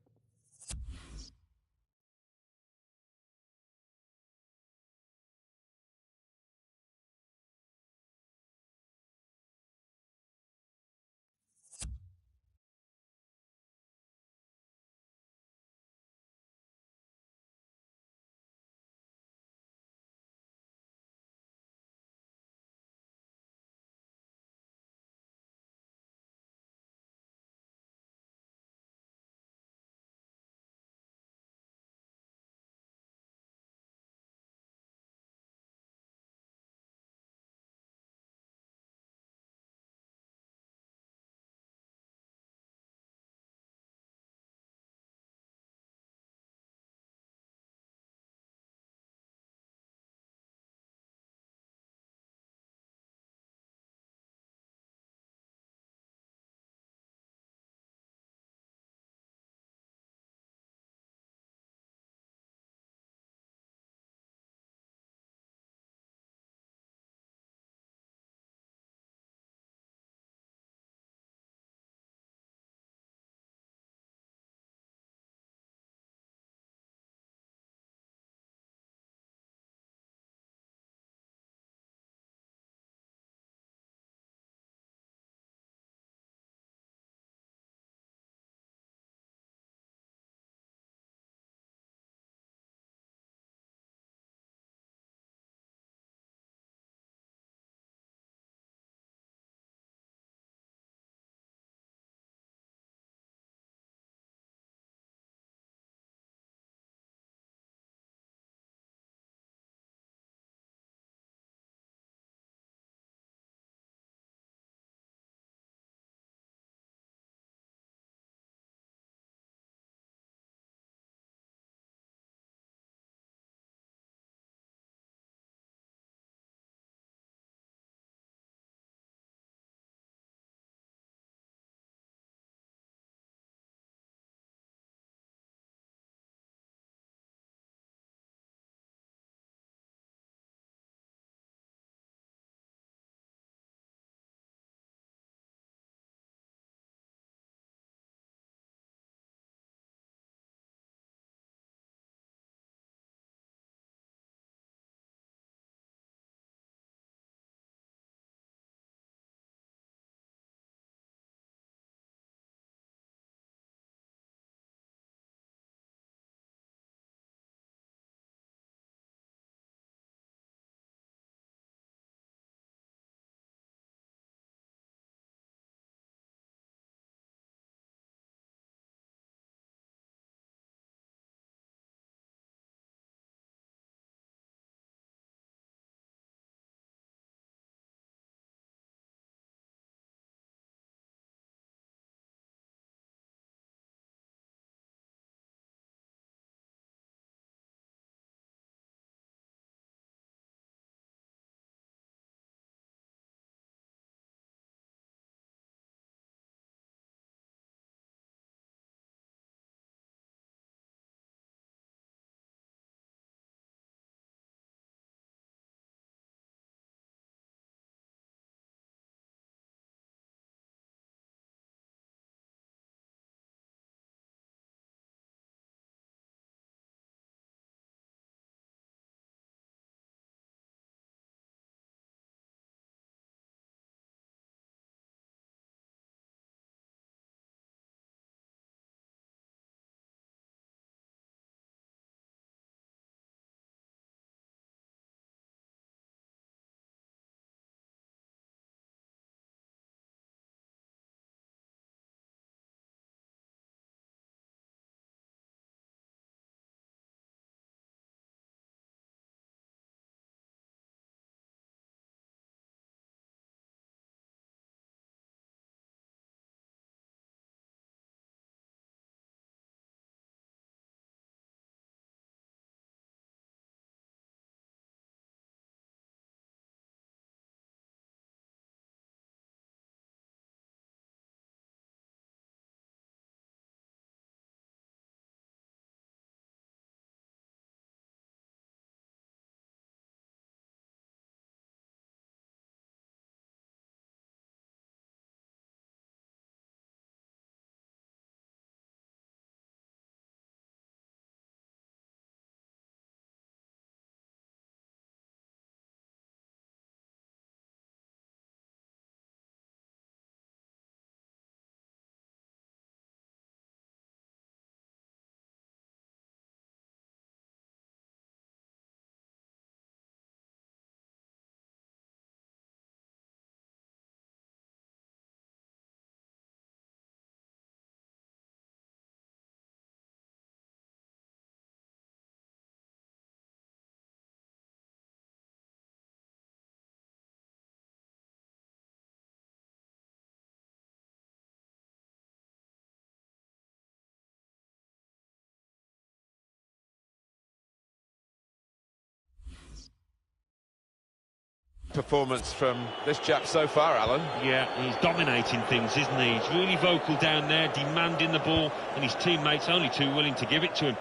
performance from this chap so far, Alan. Yeah, he's dominating things, isn't he? He's really vocal down there, demanding the ball, and his teammates only too willing to give it to him.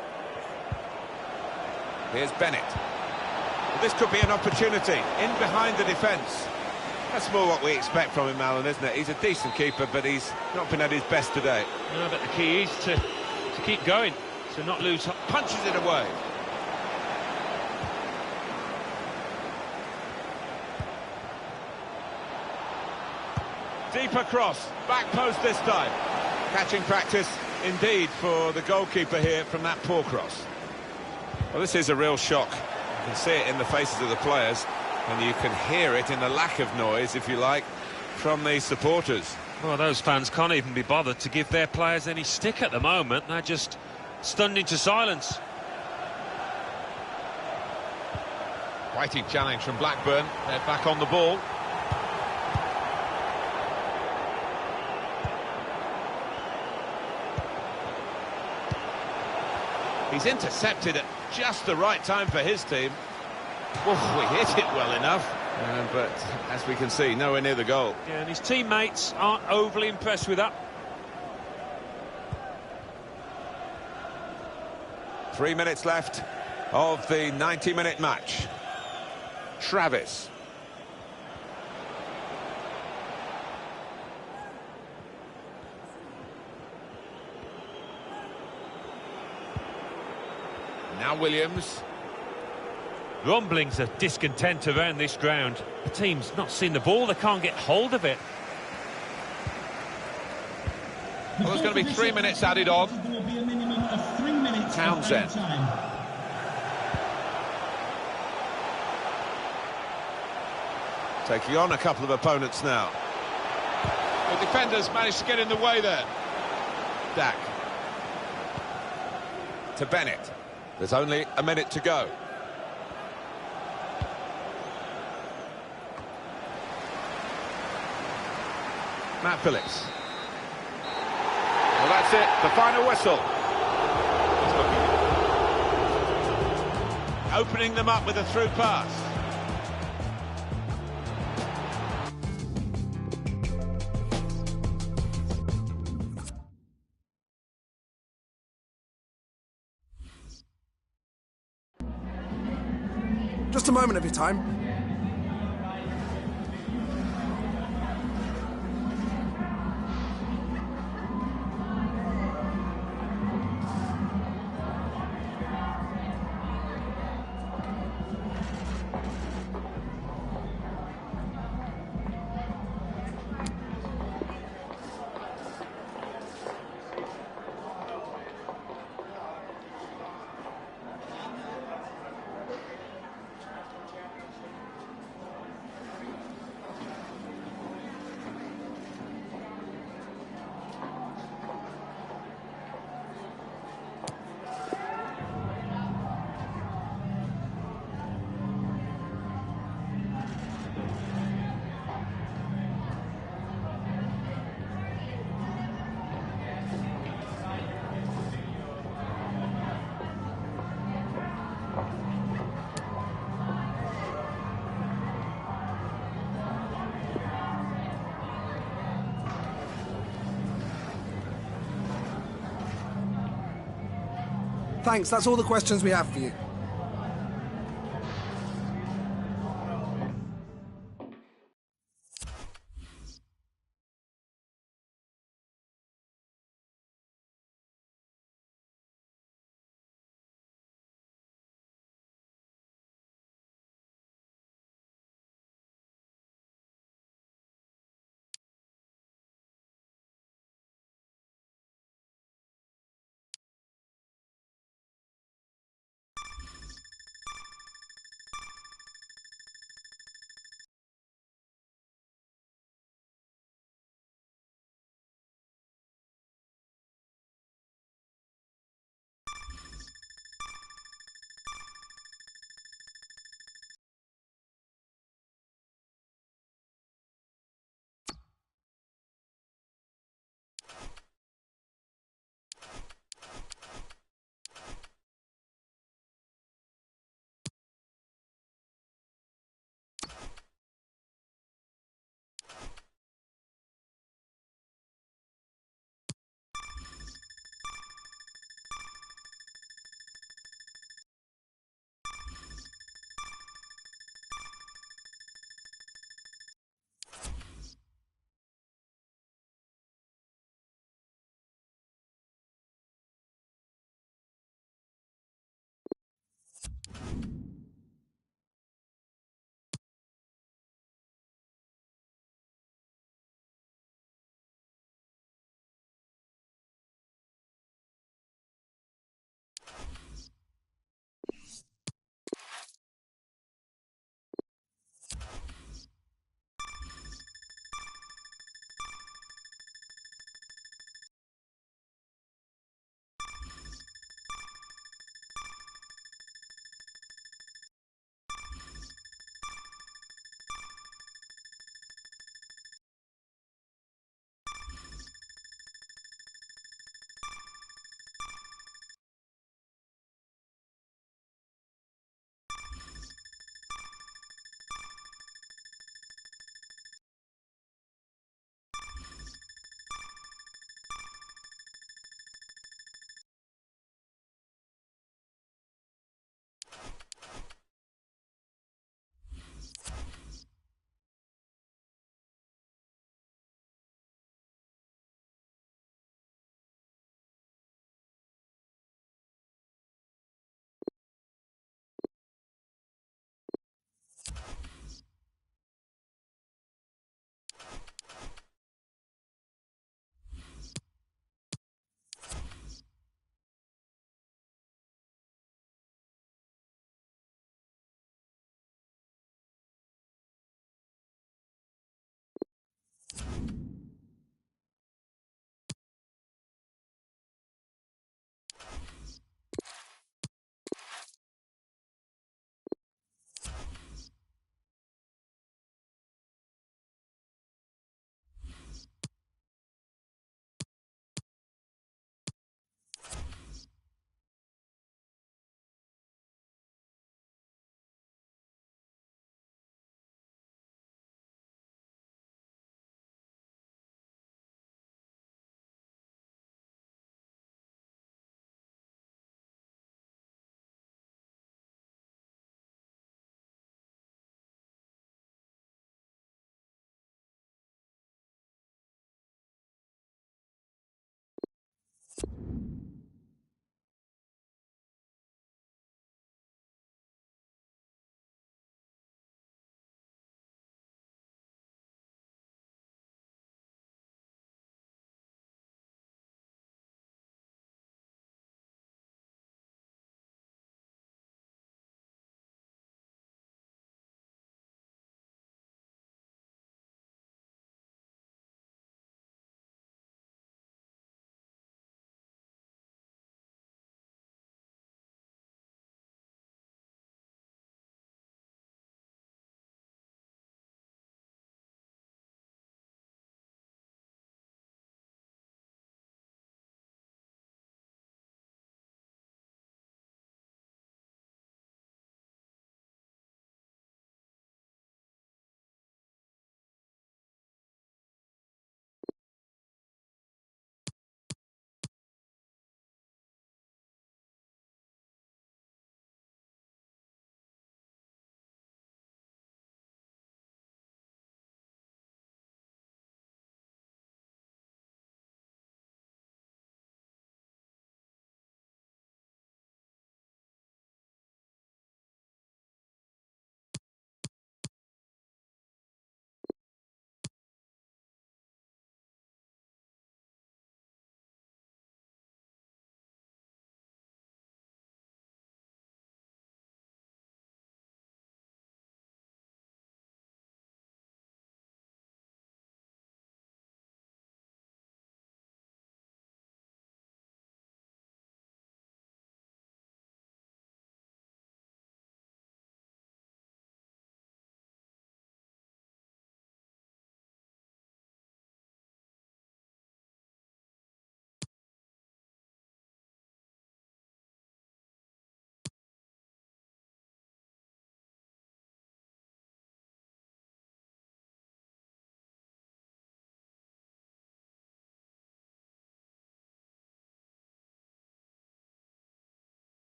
Here's Bennett. Well, this could be an opportunity, in behind the defence. That's more what we expect from him, Alan, isn't it? He's a decent keeper, but he's not been at his best today. No, but the key is to keep going, to not lose. Punches it away. Deep across, back post this time. Catching practice indeed for the goalkeeper here from that poor cross. Well, this is a real shock. You can see it in the faces of the players, and you can hear it in the lack of noise, if you like, from the supporters. Well, those fans can't even be bothered to give their players any stick at the moment. They're just stunned into silence. Fighting challenge from Blackburn. They're back on the ball. He's intercepted at just the right time for his team. Oof, we hit it well enough, but as we can see, nowhere near the goal. Yeah, and his teammates aren't overly impressed with that. 3 minutes left of the 90-minute match. Travis. Now Williams. Rumblings of discontent around this ground. The team's not seen the ball, they can't get hold of it. Well, there's going to be 3 minutes added on. There will be a minimum of 3 minutes Townsend. of time. Taking on a couple of opponents now. The defenders managed to get in the way there. Dak. To Bennett. There's only a minute to go. Matt Phillips. Well, that's it. The final whistle. Opening them up with a through pass. Just a moment of your time. Thanks, that's all the questions we have for you.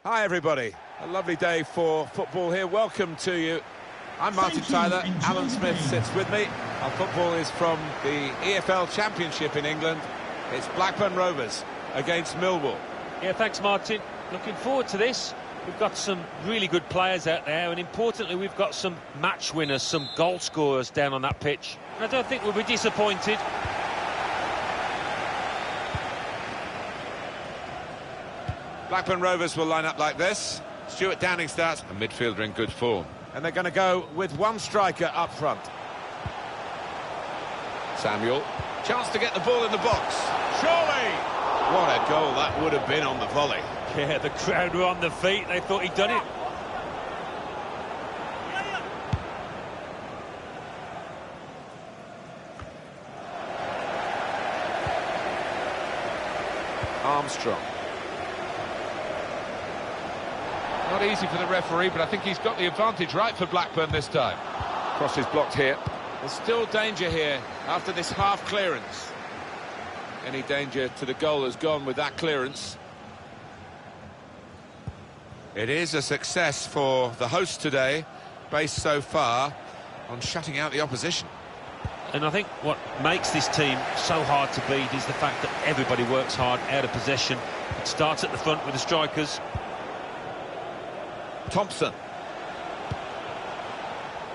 Hi everybody, a lovely day for football here. Welcome to you. I'm Martin Tyler, Alan Smith sits with me. Our football is from the EFL Championship in England. It's Blackburn Rovers against Millwall. Yeah, thanks Martin. Looking forward to this. We've got some really good players out there, and importantly we've got some match winners, some goal scorers down on that pitch. I don't think we'll be disappointed. Blackburn Rovers will line up like this. Stuart Downing starts, a midfielder in good form. And they're going to go with one striker up front. Samuel, chance to get the ball in the box. Surely! What a goal that would have been on the volley. Yeah, the crowd were on their feet. They thought he'd done it. Armstrong. Not easy for the referee, but I think he's got the advantage right for Blackburn this time. Cross is blocked here. There's still danger here after this half clearance. Any danger to the goal has gone with that clearance. It is a success for the host today, based so far on shutting out the opposition. And I think what makes this team so hard to beat is the fact that everybody works hard out of possession. It starts at the front with the strikers. Thompson.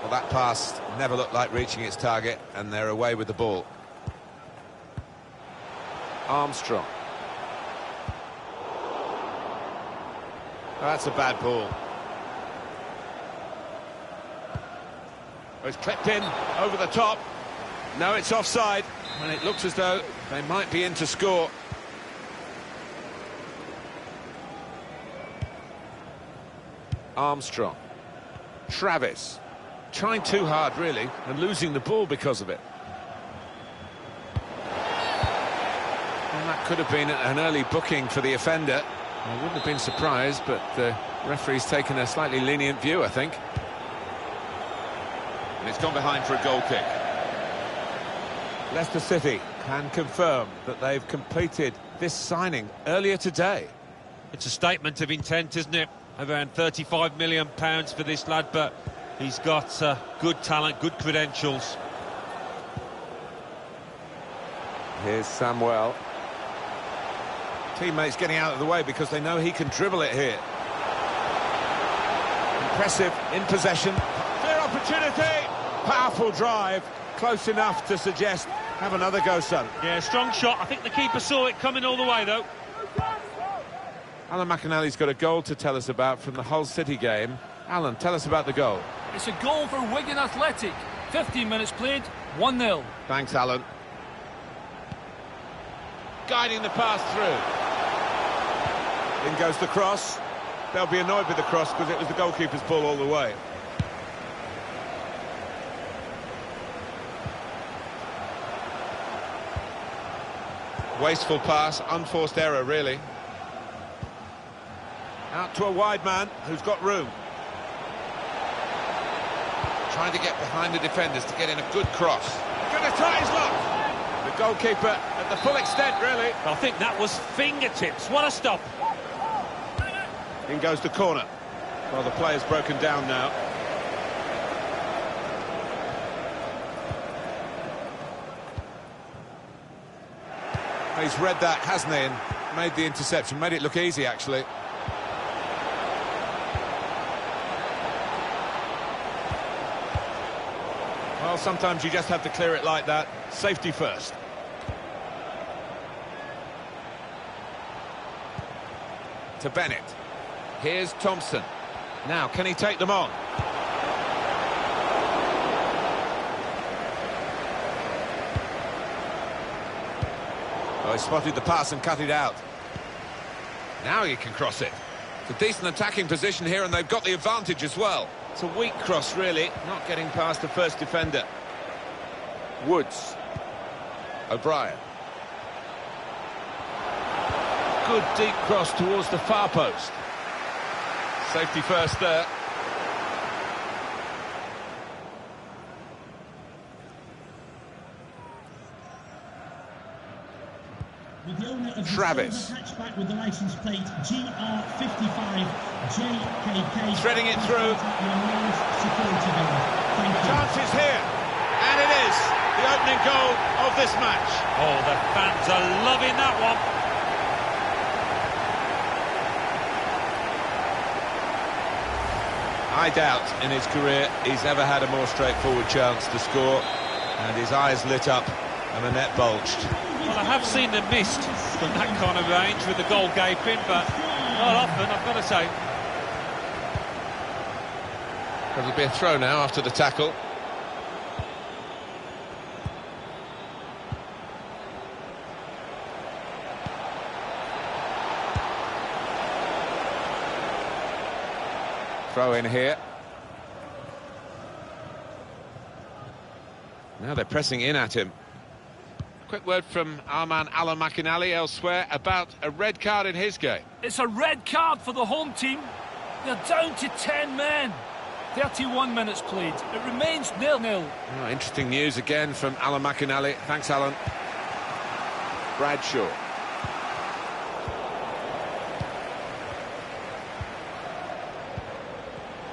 Well, that pass never looked like reaching its target, and they're away with the ball. Armstrong. That's a bad ball. Oh, it's clipped in over the top. No, it's offside, and it looks as though they might be in to score. Armstrong. Travis. Trying too hard, really, and losing the ball because of it. And that could have been an early booking for the offender. I wouldn't have been surprised, but the referee's taken a slightly lenient view, I think. And it's gone behind for a goal kick. Leicester City can confirm that they've completed this signing earlier today. It's a statement of intent, isn't it? Around £35 million for this lad, but he's got good talent, good credentials. Here's Samuel. Teammates getting out of the way because they know he can dribble it here. Impressive in possession. Clear opportunity. Powerful drive. Close enough to suggest, have another go, son. Yeah, strong shot. I think the keeper saw it coming all the way, though. Alan McAnally's got a goal to tell us about from the Hull City game. Alan, tell us about the goal. It's a goal for Wigan Athletic. 15 minutes played, 1-0. Thanks, Alan. Guiding the pass through. In goes the cross. They'll be annoyed with the cross because it was the goalkeeper's ball all the way. Wasteful pass, unforced error, really. Out to a wide man who's got room. Trying to get behind the defenders to get in a good cross. Going to try his luck. The goalkeeper at the full extent, really. I think that was fingertips. What a stop. In goes the corner. Well, the player's broken down now. He's read that, hasn't he, and made the interception. Made it look easy, actually. Well, sometimes you just have to clear it like that. Safety first. To Bennett. Here's Thompson. Now, can he take them on? Oh, he spotted the pass and cut it out. Now he can cross it. It's a decent attacking position here, and they've got the advantage as well. It's a weak cross, really, not getting past the first defender. Woods. O'Brien. Good deep cross towards the far post. Safety first there. With no Travis. Hatchback with the license plate GR55JKK. Threading it through. Chance is here, and it is the opening goal of this match. Oh, the fans are loving that one. I doubt in his career he's ever had a more straightforward chance to score, and his eyes lit up and the net bulged. Well, I have seen them missed from that kind of range with the goal gaping, but not often, I've got to say. It'll be a throw now after the tackle. Throw in here. Now they're pressing in at him. Quick word from our man Alan McInally elsewhere about a red card in his game. It's a red card for the home team. They're down to 10 men. 31 minutes played. It remains 0-0. Oh, interesting news again from Alan McInally. Thanks, Alan. Bradshaw.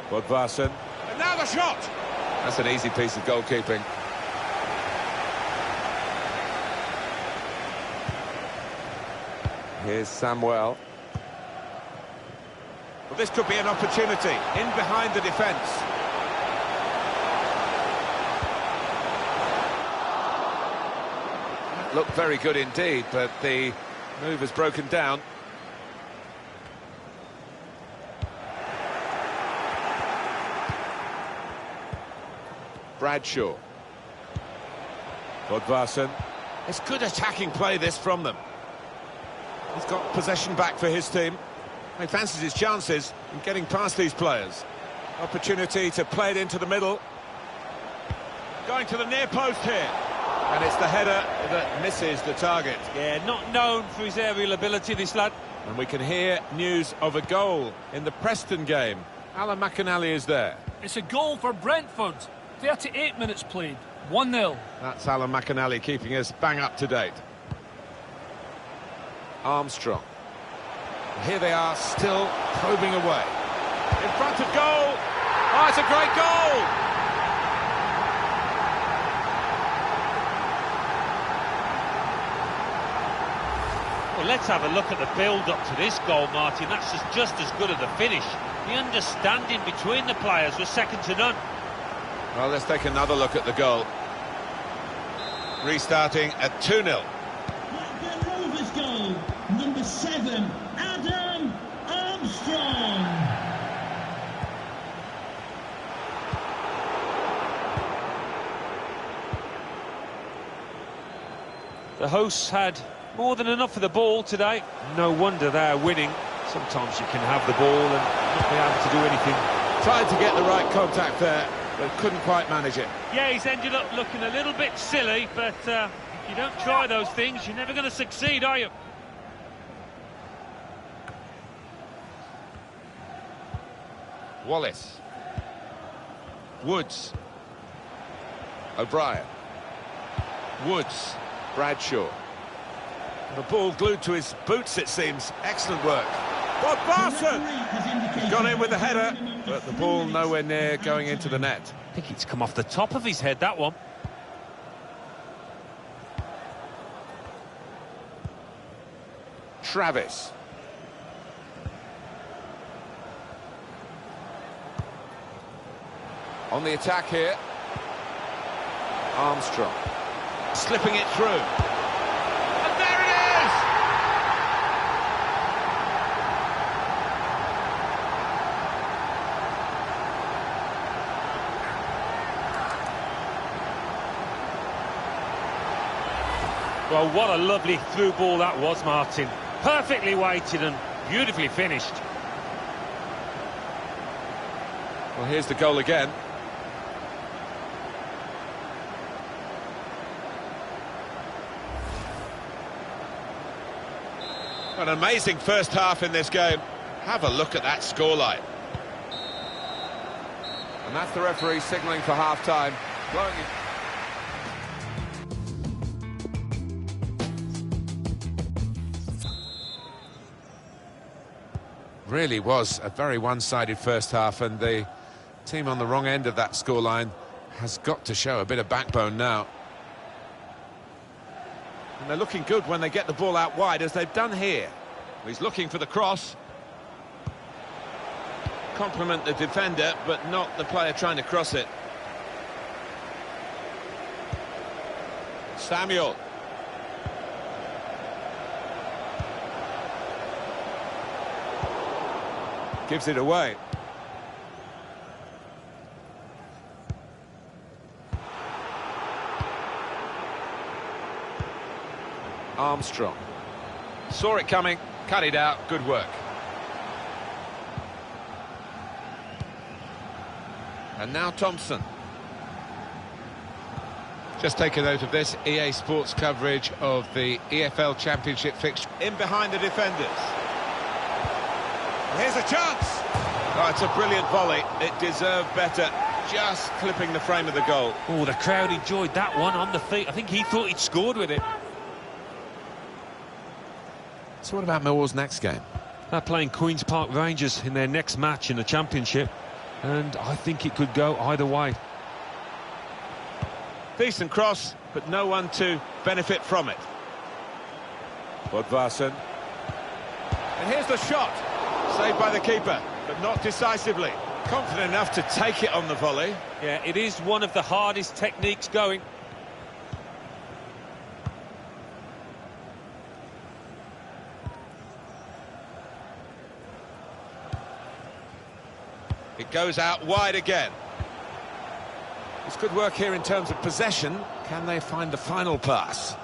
Bodvarsson. And now the shot! That's an easy piece of goalkeeping. Here's Samuel. Well, this could be an opportunity. In behind the defence. Looked very good indeed, but the move has broken down. Bradshaw. Bodvarsson. It's good attacking play, this, from them. He's got possession back for his team. He fancies his chances in getting past these players. Opportunity to play it into the middle. Going to the near post here. And it's the header that misses the target. Yeah, not known for his aerial ability, this lad. And we can hear news of a goal in the Preston game. Alan McInally is there. It's a goal for Brentford. 38 minutes played. 1-0. That's Alan McInally keeping us bang up to date. Armstrong. Here they are, still probing away. In front of goal. Oh, it's a great goal! Well, let's have a look at the build-up to this goal, Martin. That's just as good as the finish. The understanding between the players was second to none. Well, let's take another look at the goal. Restarting at 2-0. Blackburn Rovers goal, number 7, Adam Armstrong. The hosts had more than enough of the ball today. No wonder they're winning. Sometimes you can have the ball and not be able to do anything. Tried to get the right contact there, but couldn't quite manage it. Yeah, he's ended up looking a little bit silly, but if you don't try those things, you're never going to succeed, are you? Wallace. Woods. O'Brien. Woods. Bradshaw. The ball glued to his boots, it seems. Excellent work. Bodvarsson! He's gone in with the header, but the ball nowhere near going into the net. I think it's come off the top of his head, that one. Travis. On the attack here. Armstrong. Slipping it through. And there it is! Well, what a lovely through ball that was, Martin. Perfectly weighted and beautifully finished. Well, here's the goal again. An amazing first half in this game. Have a look at that scoreline. And that's the referee signalling for half-time. Blowing it. Really was a very one-sided first half, and the team on the wrong end of that scoreline has got to show a bit of backbone now. And they're looking good when they get the ball out wide, as they've done here. He's looking for the cross. Compliment the defender, but not the player trying to cross it. Samuel. Gives it away. Armstrong. Saw it coming, cut it out, good work. And now Thompson. Just take a note of this, EA Sports coverage of the EFL Championship fixture. In behind the defenders. Here's a chance! Oh, it's a brilliant volley. It deserved better, just clipping the frame of the goal. Oh, the crowd enjoyed that one on the feet. I think he thought he'd scored with it. So what about Millwall's next game? They're playing Queen's Park Rangers in their next match in the Championship, and I think it could go either way. Decent cross, but no one to benefit from it. Bodvarsson. And here's the shot. Saved by the keeper, but not decisively. Confident enough to take it on the volley. Yeah, it is one of the hardest techniques going. It goes out wide again. It's good work here in terms of possession. Can they find the final pass?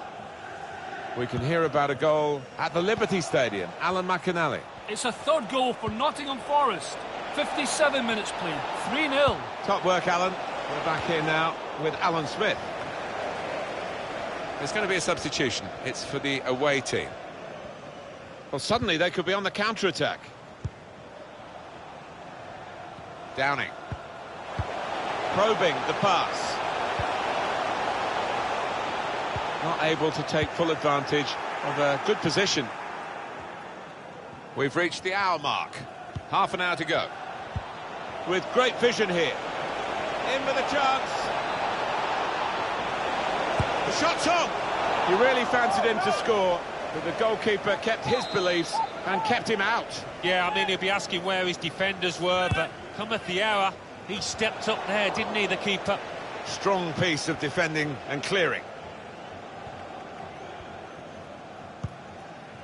We can hear about a goal at the Liberty Stadium. Alan McInally. It's a third goal for Nottingham Forest. 57 minutes played, 3-0. Top work, Alan. We're back here now with Alan Smith. There's going to be a substitution. It's for the away team. Well, suddenly they could be on the counter-attack. Downing. Probing the pass. Not able to take full advantage of a good position. We've reached the hour mark. Half an hour to go. With great vision here. In with a chance. The shot's on. He really fancied him to score, but the goalkeeper kept his beliefs and kept him out. Yeah, I mean, he'll be asking where his defenders were, but cometh the hour. He stepped up there, didn't he, the keeper? Strong piece of defending and clearing.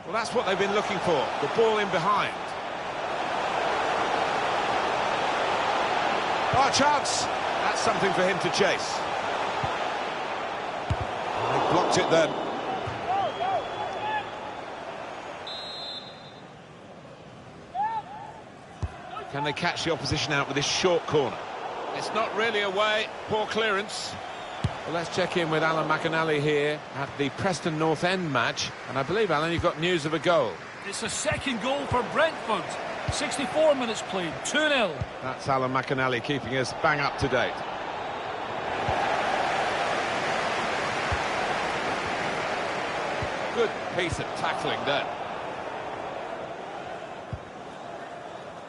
Well, that's what they've been looking for, the ball in behind. Oh, a chance! That's something for him to chase. He blocked it then. Can they catch the opposition out with this short corner? It's not really away, poor clearance. Well, let's check in with Alan McInally here at the Preston North End match. And I believe, Alan, you've got news of a goal. It's a second goal for Brentford. 64 minutes played, 2-0. That's Alan McInally keeping us bang up to date. Good piece of tackling there.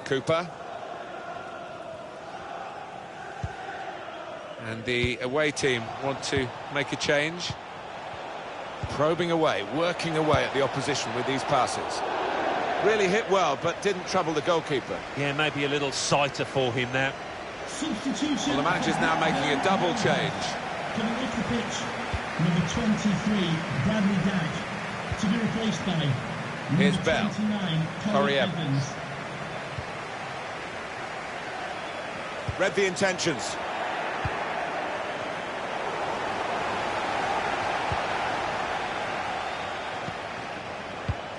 Cooper. And the away team want to make a change. Probing away, working away at the opposition with these passes. Really hit well, but didn't trouble the goalkeeper. Yeah, maybe a little sighter for him now. Substitution. Well, the manager's now making a double change. Coming off the pitch, number 23, Bradley Dack, to be replaced by Here's number Bell. 29, Corey Corey Evans. Evans. Read the intentions.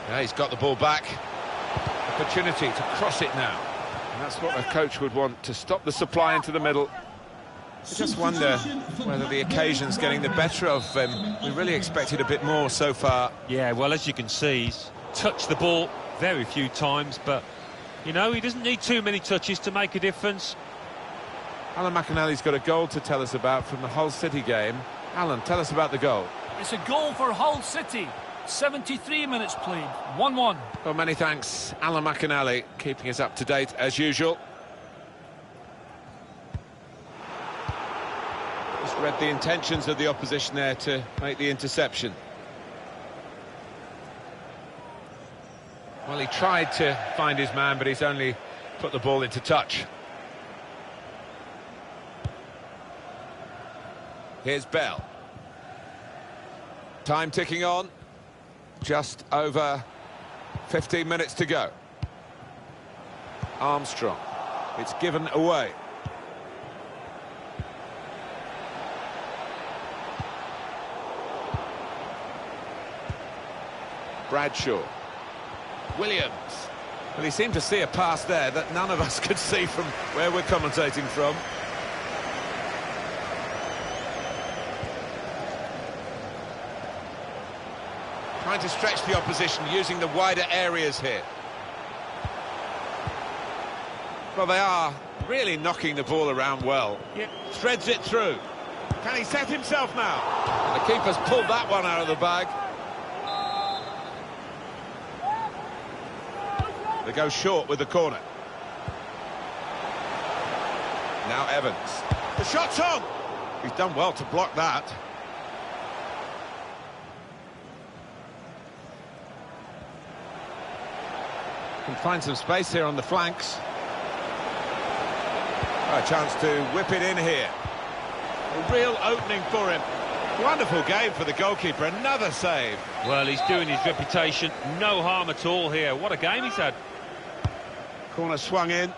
Yeah, he's got the ball back. Opportunity to cross it now. And that's what a coach would want, to stop the supply into the middle. I just wonder whether the occasion's getting the better of him. We really expected a bit more so far. Yeah, well, as you can see, he's touched the ball very few times, but, you know, he doesn't need too many touches to make a difference. Alan McInally's got a goal to tell us about from the Hull City game. Alan, tell us about the goal. It's a goal for Hull City. 73 minutes played, 1-1. Well, many thanks, Alan McInally, keeping us up to date as usual. Just read the intentions of the opposition there to make the interception. Well, he tried to find his man, but he's only put the ball into touch. Here's Bell. Time ticking on. Just over 15 minutes to go. Armstrong. It's given away. Bradshaw. Williams. Well, he seemed to see a pass there that none of us could see from where we're commentating from. Trying to stretch the opposition using the wider areas here. Well, they are really knocking the ball around well. Yep. Threads it through. Can he set himself now? And the keeper's pulled that one out of the bag. They go short with the corner. Now Evans. The shot's on! He's done well to block that. Can find some space here on the flanks. A chance to whip it in here. A real opening for him. Wonderful game for the goalkeeper. Another save. Well, he's doing his reputation. No harm at all here. What a game he's had. Corner swung in.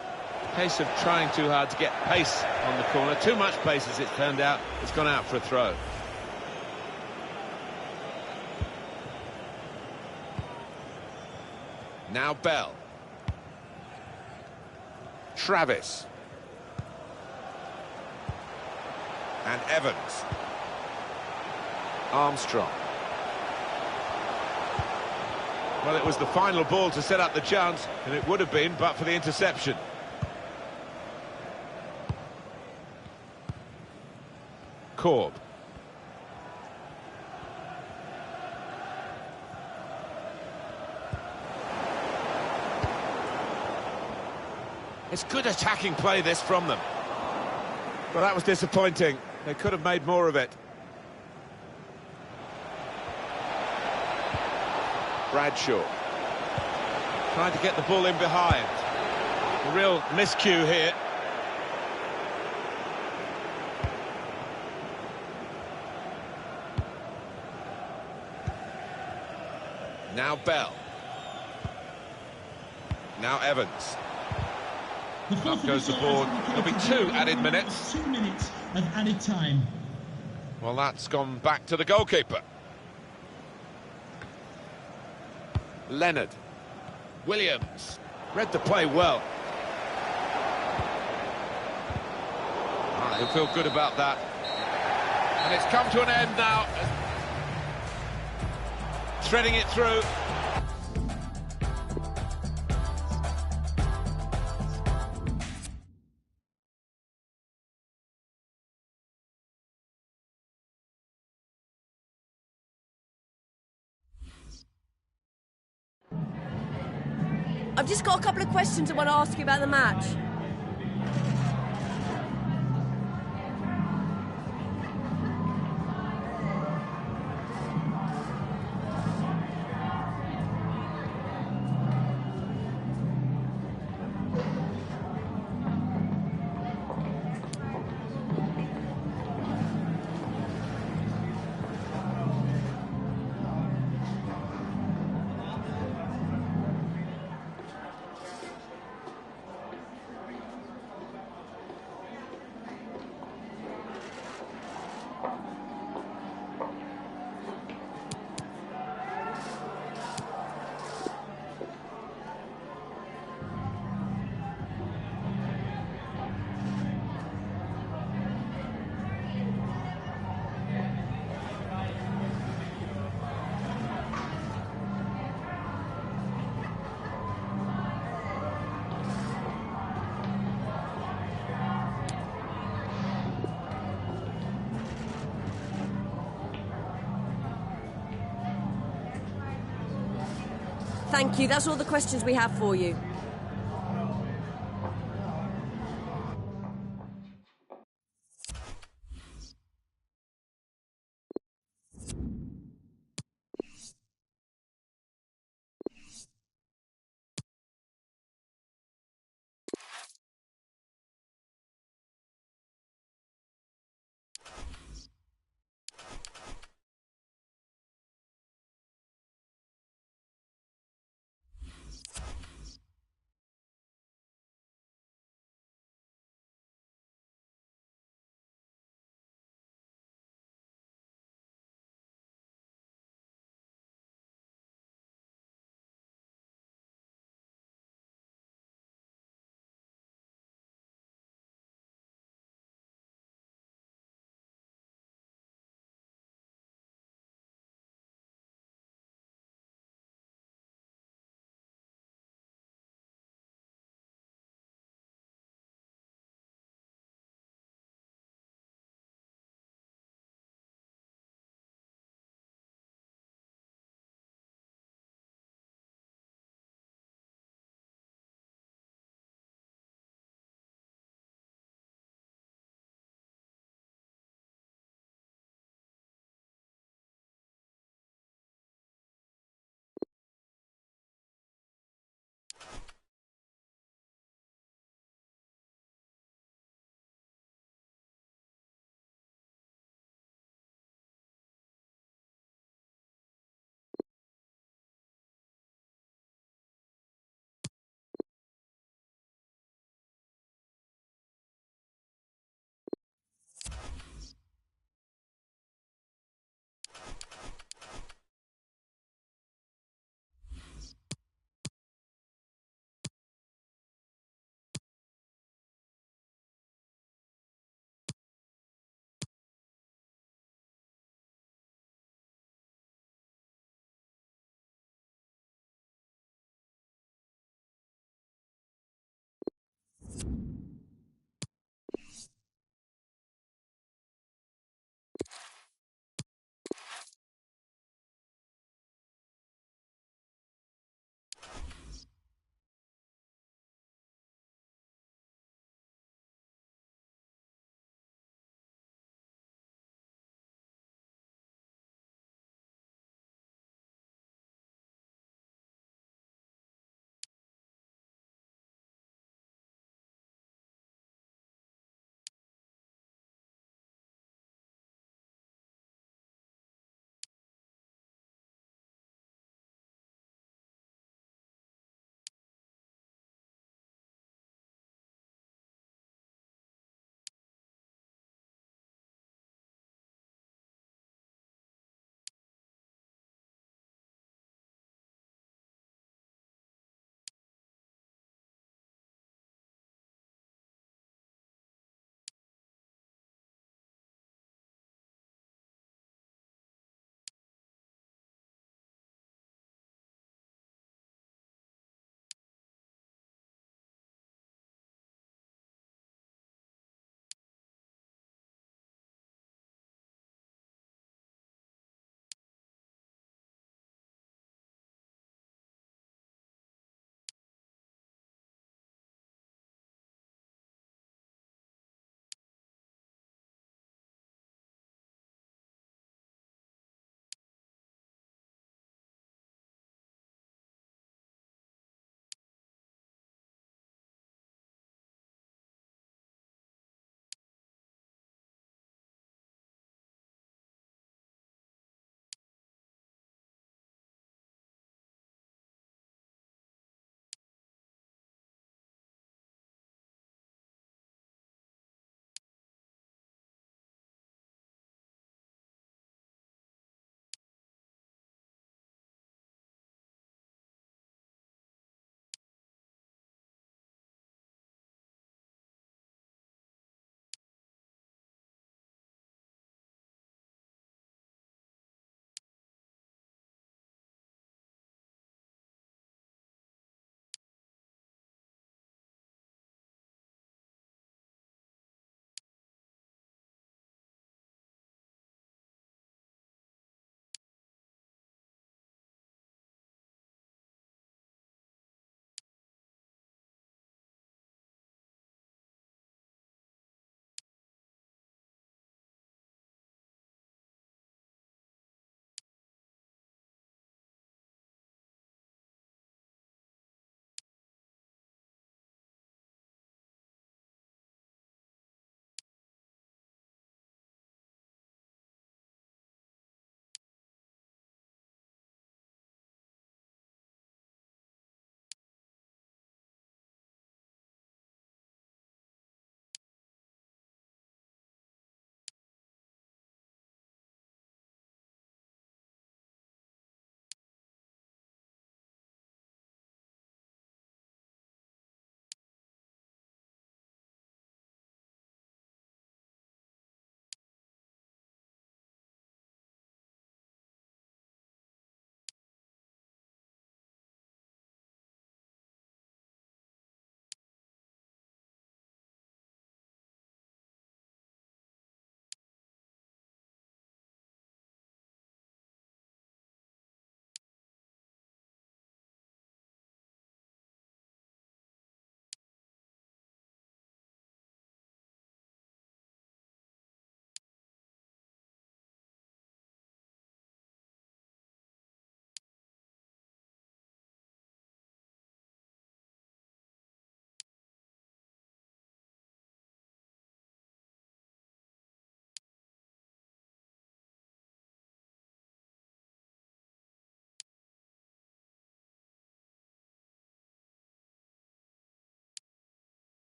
Case of trying too hard to get pace on the corner. Too much pace as it's turned out. It's gone out for a throw. Now Bell. Travis. And Evans. Armstrong. Well, it was the final ball to set up the chance, and it would have been, but for the interception. Korb. It's good attacking play, this, from them. Well, that was disappointing. They could have made more of it. Bradshaw. Trying to get the ball in behind. A real miscue here. Now Bell. Now Evans. Up goes the board. There'll be 2 added minutes. 2 minutes of added time. Well, that's gone back to the goalkeeper. Leonard. Williams. Read the play well. He'll feel good about that. And it's come to an end now. Threading it through. I've just got a couple of questions I want to ask you about the match. Thank you. That's all the questions we have for you.